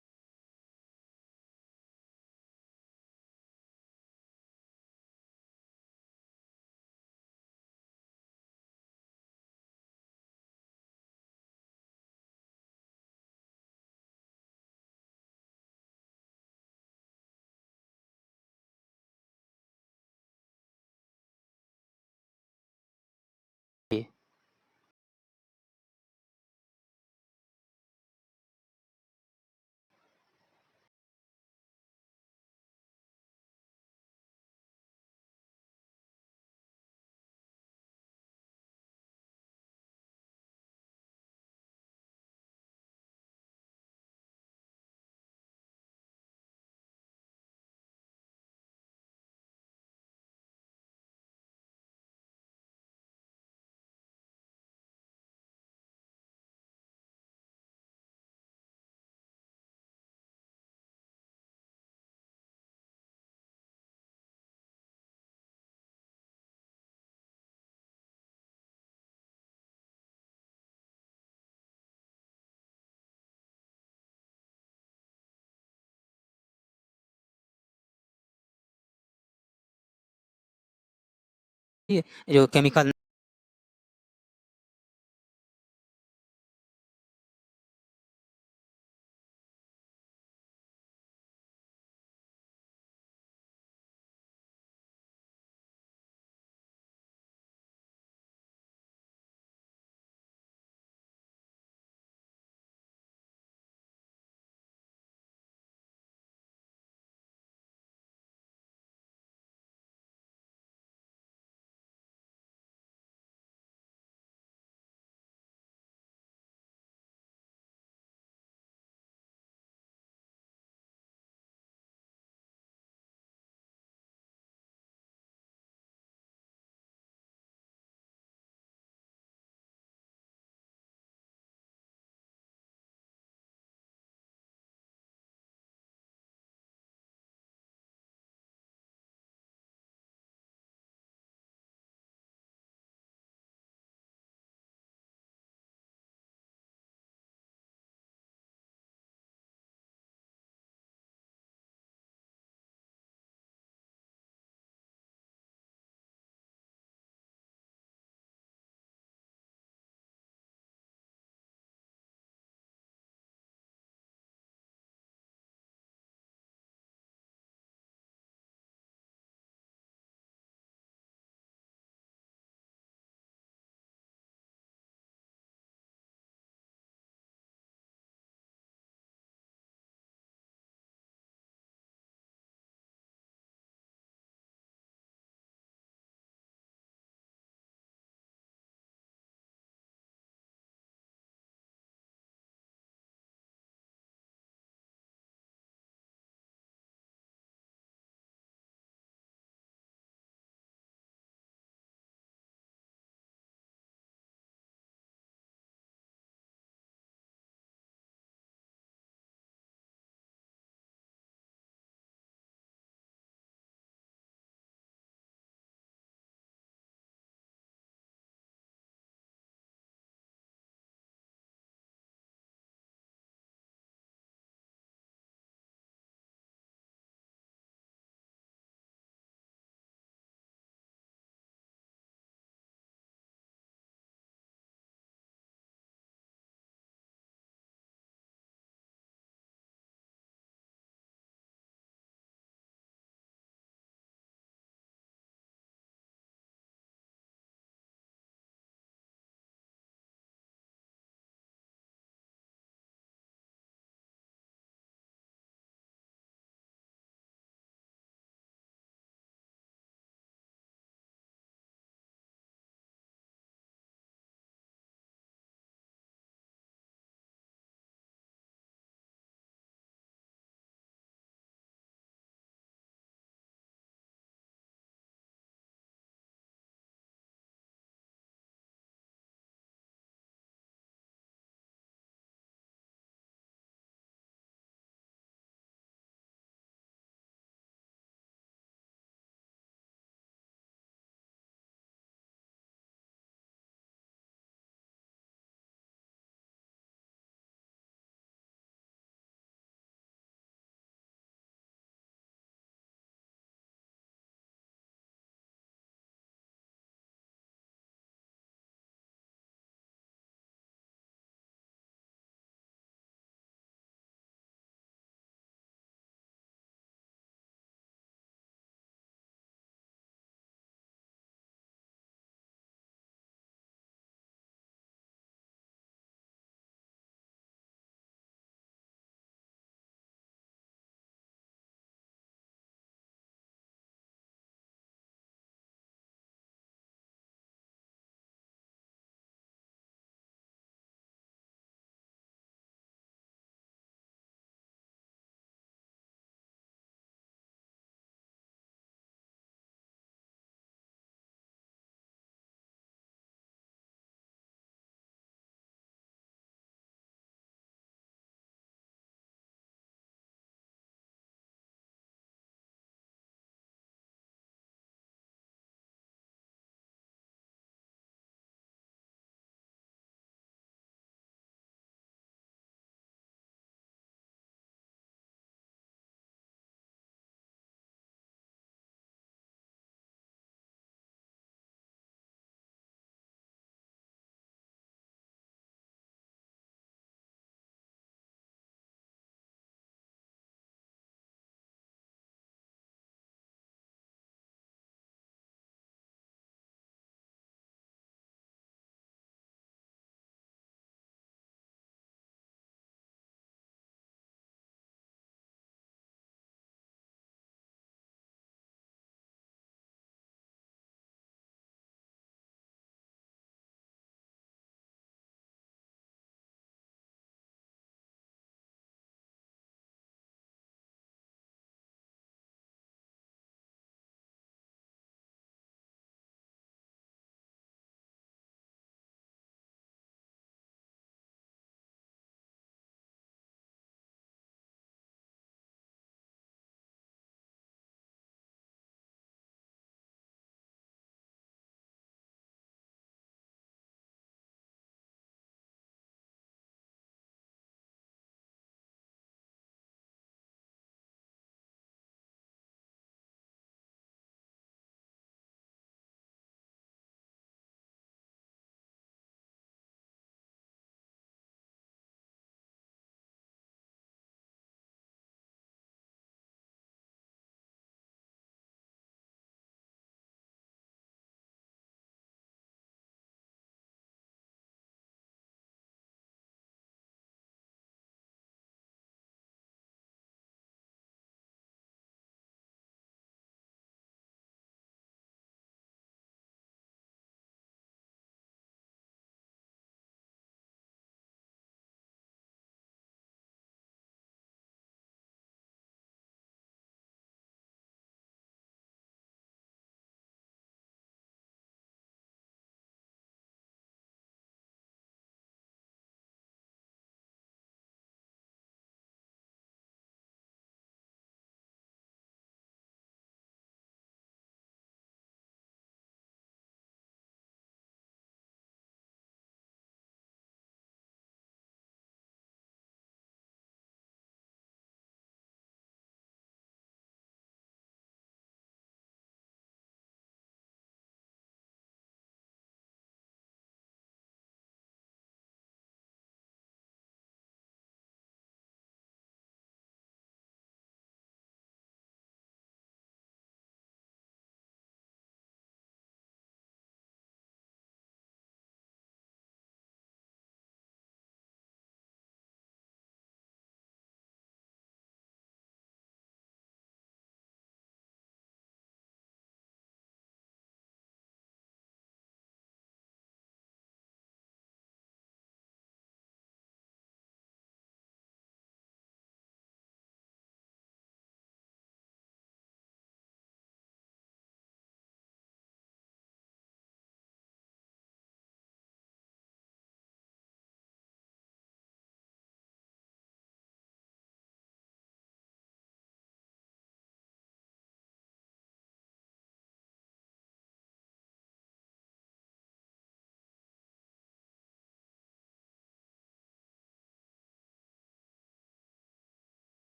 [SPEAKER 1] जो केमिकल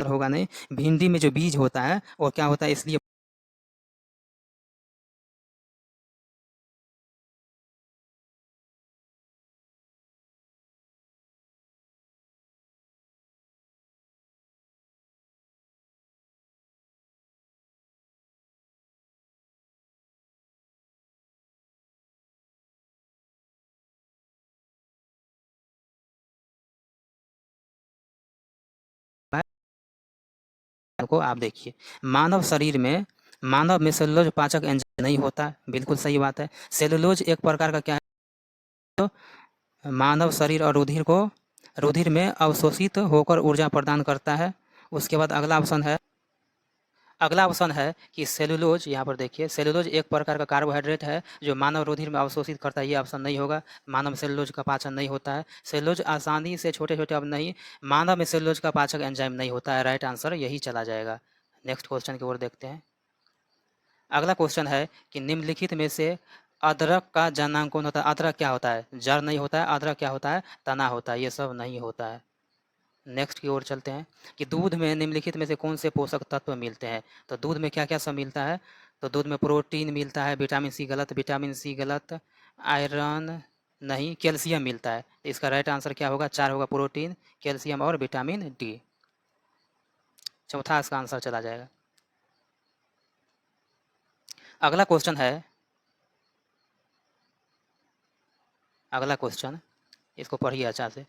[SPEAKER 1] होगा नहीं। भिंडी में जो बीज होता है वो क्या होता है, इसलिए को आप देखिए, मानव में सेलुलोज पाचक एंजाइम नहीं होता है, बिल्कुल सही बात है। सेलुलोज एक प्रकार का क्या है, तो मानव शरीर और रुधिर में अवशोषित होकर ऊर्जा प्रदान करता है। उसके बाद अगला ऑप्शन है कि सेलुलोज, यहाँ पर देखिए सेलुलोज एक प्रकार का कार्बोहाइड्रेट है जो मानव रुधिर में अवशोषित करता है। ये ऑप्शन नहीं होगा, मानव में सेलुलोज का पाचन नहीं होता है। सेलुलोज आसानी से छोटे छोटे अब नहीं, मानव में सेलुलोज का पाचक एंजाइम नहीं होता है। राइट आंसर यही चला जाएगा। नेक्स्ट क्वेश्चन की ओर देखते हैं। अगला क्वेश्चन है कि निम्नलिखित में से अदरक का जनांग कौन होता है। अदरक क्या होता है, जड़ नहीं होता है। अदरक क्या होता है, तना होता है। ये सब नहीं होता है। नेक्स्ट की ओर चलते हैं कि दूध में निम्नलिखित में से कौन से पोषक तत्व मिलते हैं। तो दूध में क्या क्या सब मिलता है, तो दूध में प्रोटीन मिलता है, विटामिन सी गलत, विटामिन सी गलत, आयरन नहीं, कैल्शियम मिलता है। तो इसका राइट आंसर क्या होगा, 4 होगा, प्रोटीन, कैल्शियम और विटामिन डी। चौथा इसका आंसर चला जाएगा। अगला क्वेश्चन इसको पढ़िए अच्छा से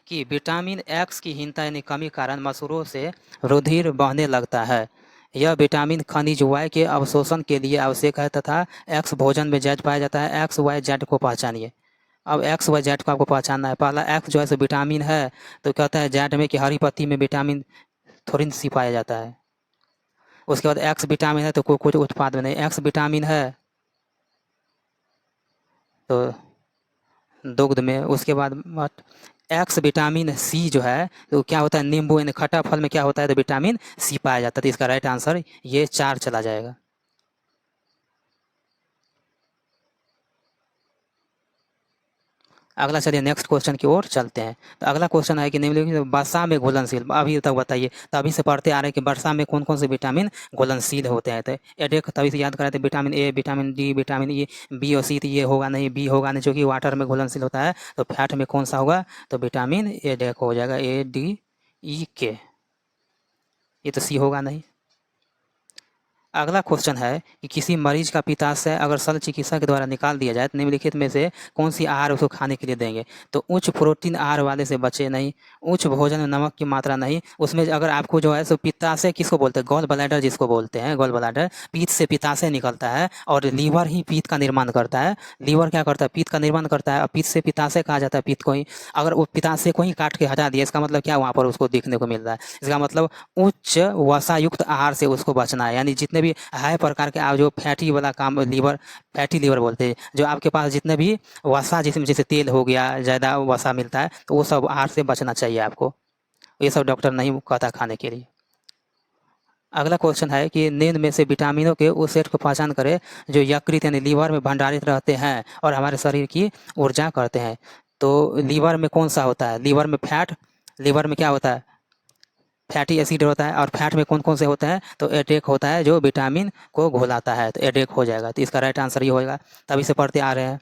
[SPEAKER 1] कि विटामिन एक्स की हीनता यानी कमी कारण मसूरों से रुधिर बहने लगता है। यह विटामिन खनिज वाई के अवशोषण के लिए आवश्यक है तथा एक्स भोजन में जेड पाया जाता है। एक्स वाई जेड को पहचानिए। अब एक्स वाई जेड को आपको पहचानना है। पहला एक्स जो है सो विटामिन है, तो कहता है जेड में कि हरी पत्ती में विटामिन थोड़ी सी पाया जाता है। उसके बाद एक्स विटामिन है तो कुछ उत्पाद में नहीं, एक्स विटामिन है तो दुग्ध में। उसके बाद एक्स विटामिन सी जो है तो क्या होता है, नींबू यानी खट्टा फल में क्या होता है, तो विटामिन सी पाया जाता है। तो इसका राइट आंसर ये 4 चला जाएगा। अगला चलिए नेक्स्ट क्वेश्चन की ओर चलते हैं। तो अगला क्वेश्चन है कि निम्नलिखित वर्षा में घुलनशील, अभी तक बताइए, तभी से पढ़ते आ रहे हैं कि वर्षा में कौन कौन से विटामिन घुलनशील होते हैं। तो एडेक तभी से याद कराए थे, vitamin A, vitamin D, vitamin E, B और सी। तो ये होगा नहीं, बी होगा नहीं, जो कि वाटर में घुलनशील होता है। तो फैट में कौन सा होगा, तो विटामिन एडेक हो जाएगा, ए डी ई के। ये तो सी होगा नहीं। अगला क्वेश्चन है कि किसी मरीज का पित्ताशय अगर शल्य चिकित्सा के द्वारा निकाल दिया जाए तो निम्नलिखित में से कौन सी आहार उसको खाने के लिए देंगे। तो उच्च प्रोटीन आहार वाले से बचे नहीं, उच्च भोजन में नमक की मात्रा नहीं। उसमें अगर आपको जो है सो पित्ताशय किसको बोलते हैं, गॉल ब्लैडर जिसको बोलते हैं, गॉल ब्लैडर, पित्त से पित्ताशय निकलता है और लीवर ही पित्त का निर्माण करता है। लीवर क्या करता है, पित्त का निर्माण करता है और पित्त से पित्ताशय कहा जाता है पित्त को ही। अगर वो पित्ताशय को ही काट के हटा दिया, इसका मतलब क्या वहाँ पर उसको देखने को मिल रहा है, इसका मतलब उच्च वसायुक्त आहार से उसको बचना है। यानी जितने भी हाई प्रकार के आप जो फैटी वाला काम, लीवर, फैटी लीवर बोलते हैं, जो आपके पास जितने भी वसा, जिसमें जैसे तेल हो गया, ज़्यादा वसा मिलता है, तो वो सब आहार से बचना चाहिए आपको। ये सब डॉक्टर नहीं कहता खाने के लिए। अगला क्वेश्चन है कि निम्न में से विटामिनों के उस सेट को पहचान करें जो यकृत यानी लीवर में भंडारित रहते हैं और हमारे शरीर की ऊर्जा करते हैं। तो लीवर में कौन सा होता है, लीवर में फैट, लीवर में क्या होता है, फैटी एसिड होता है। और फैट में कौन कौन से होते हैं, तो एडेक होता है जो विटामिन को घुलाता है, तो एडेक हो जाएगा। तो इसका राइट आंसर ये होगा, तभी से पढ़ते आ रहे हैं।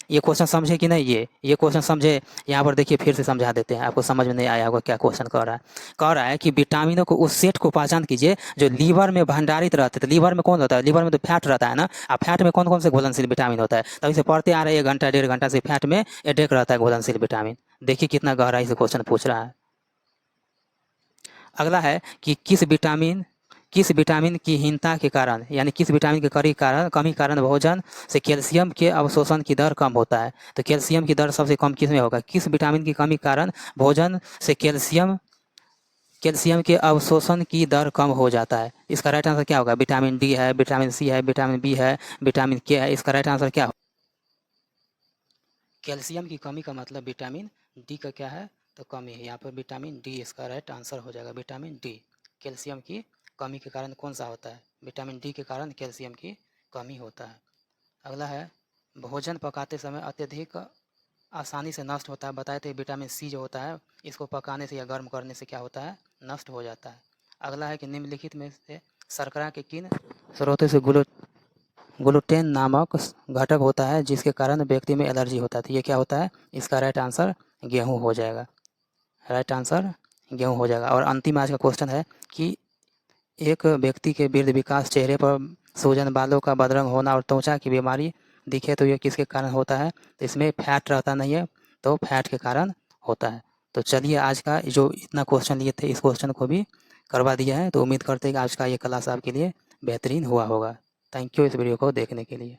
[SPEAKER 1] ये क्वेश्चन समझे कि नहीं, ये क्वेश्चन समझे। यहाँ पर देखिए फिर से समझा देते हैं, आपको समझ में नहीं आया होगा क्या क्वेश्चन कह रहा है कि विटामिनों को उस सेट को पहचान कीजिए जो लीवर में भंडारित रहते हैं। तो लीवर में कौन होता है, लीवर में तो फैट रहता है ना। अब फैट में कौन कौन से घुलनशील विटामिन होता है, तभी से पढ़ते आ रहे हैं 1 घंटा 1.5 घंटा से फैट में एडेक रहता है घुलनशील विटामिन। देखिए कितना गहराई से क्वेश्चन पूछ रहा है। अगला है कि किस विटामिन की हीनता के कारण, यानी किस विटामिन के कमी कारण भोजन से कैल्शियम के अवशोषण की दर कम होता है। तो कैल्शियम की दर सबसे कम किस में होगा, किस विटामिन की कमी कारण भोजन से कैल्शियम के अवशोषण की दर कम हो जाता है। इसका राइट आंसर क्या होगा, विटामिन डी है, विटामिन सी है, विटामिन बी है, विटामिन के है। इसका राइट आंसर क्या होगा, कैल्शियम की कमी का मतलब विटामिन डी का क्या है, तो कमी है। यहाँ पर विटामिन डी इसका राइट आंसर हो जाएगा, विटामिन डी। कैल्शियम की कमी के कारण कौन सा होता है, विटामिन डी के कारण कैल्शियम की कमी होता है। अगला है भोजन पकाते समय अत्यधिक आसानी से नष्ट होता है। बताए थे विटामिन सी जो होता है इसको पकाने से या गर्म करने से क्या होता है, नष्ट हो जाता है। अगला है कि निम्नलिखित में से शर्करा के किन स्रोतों से ग्लूटेन नामक घटक होता है जिसके कारण व्यक्ति में एलर्जी होता है। तो ये क्या होता है? इसका राइट आंसर गेहूँ हो जाएगा। राइट आंसर गेहूँ हो जाएगा। और अंतिम आज का क्वेश्चन है कि एक व्यक्ति के वृद्ध विकास, चेहरे पर सूजन, बालों का बदरंग होना और त्वचा की बीमारी दिखे तो ये किसके कारण होता है? तो इसमें फैट रहता नहीं है, तो फैट के कारण होता है। तो चलिए आज का जो इतना क्वेश्चन लिए थे इस क्वेश्चन को भी करवा दिया है। तो उम्मीद करते हैं कि आज का ये क्लास आपके लिए बेहतरीन हुआ होगा। थैंक यू इस वीडियो को देखने के लिए।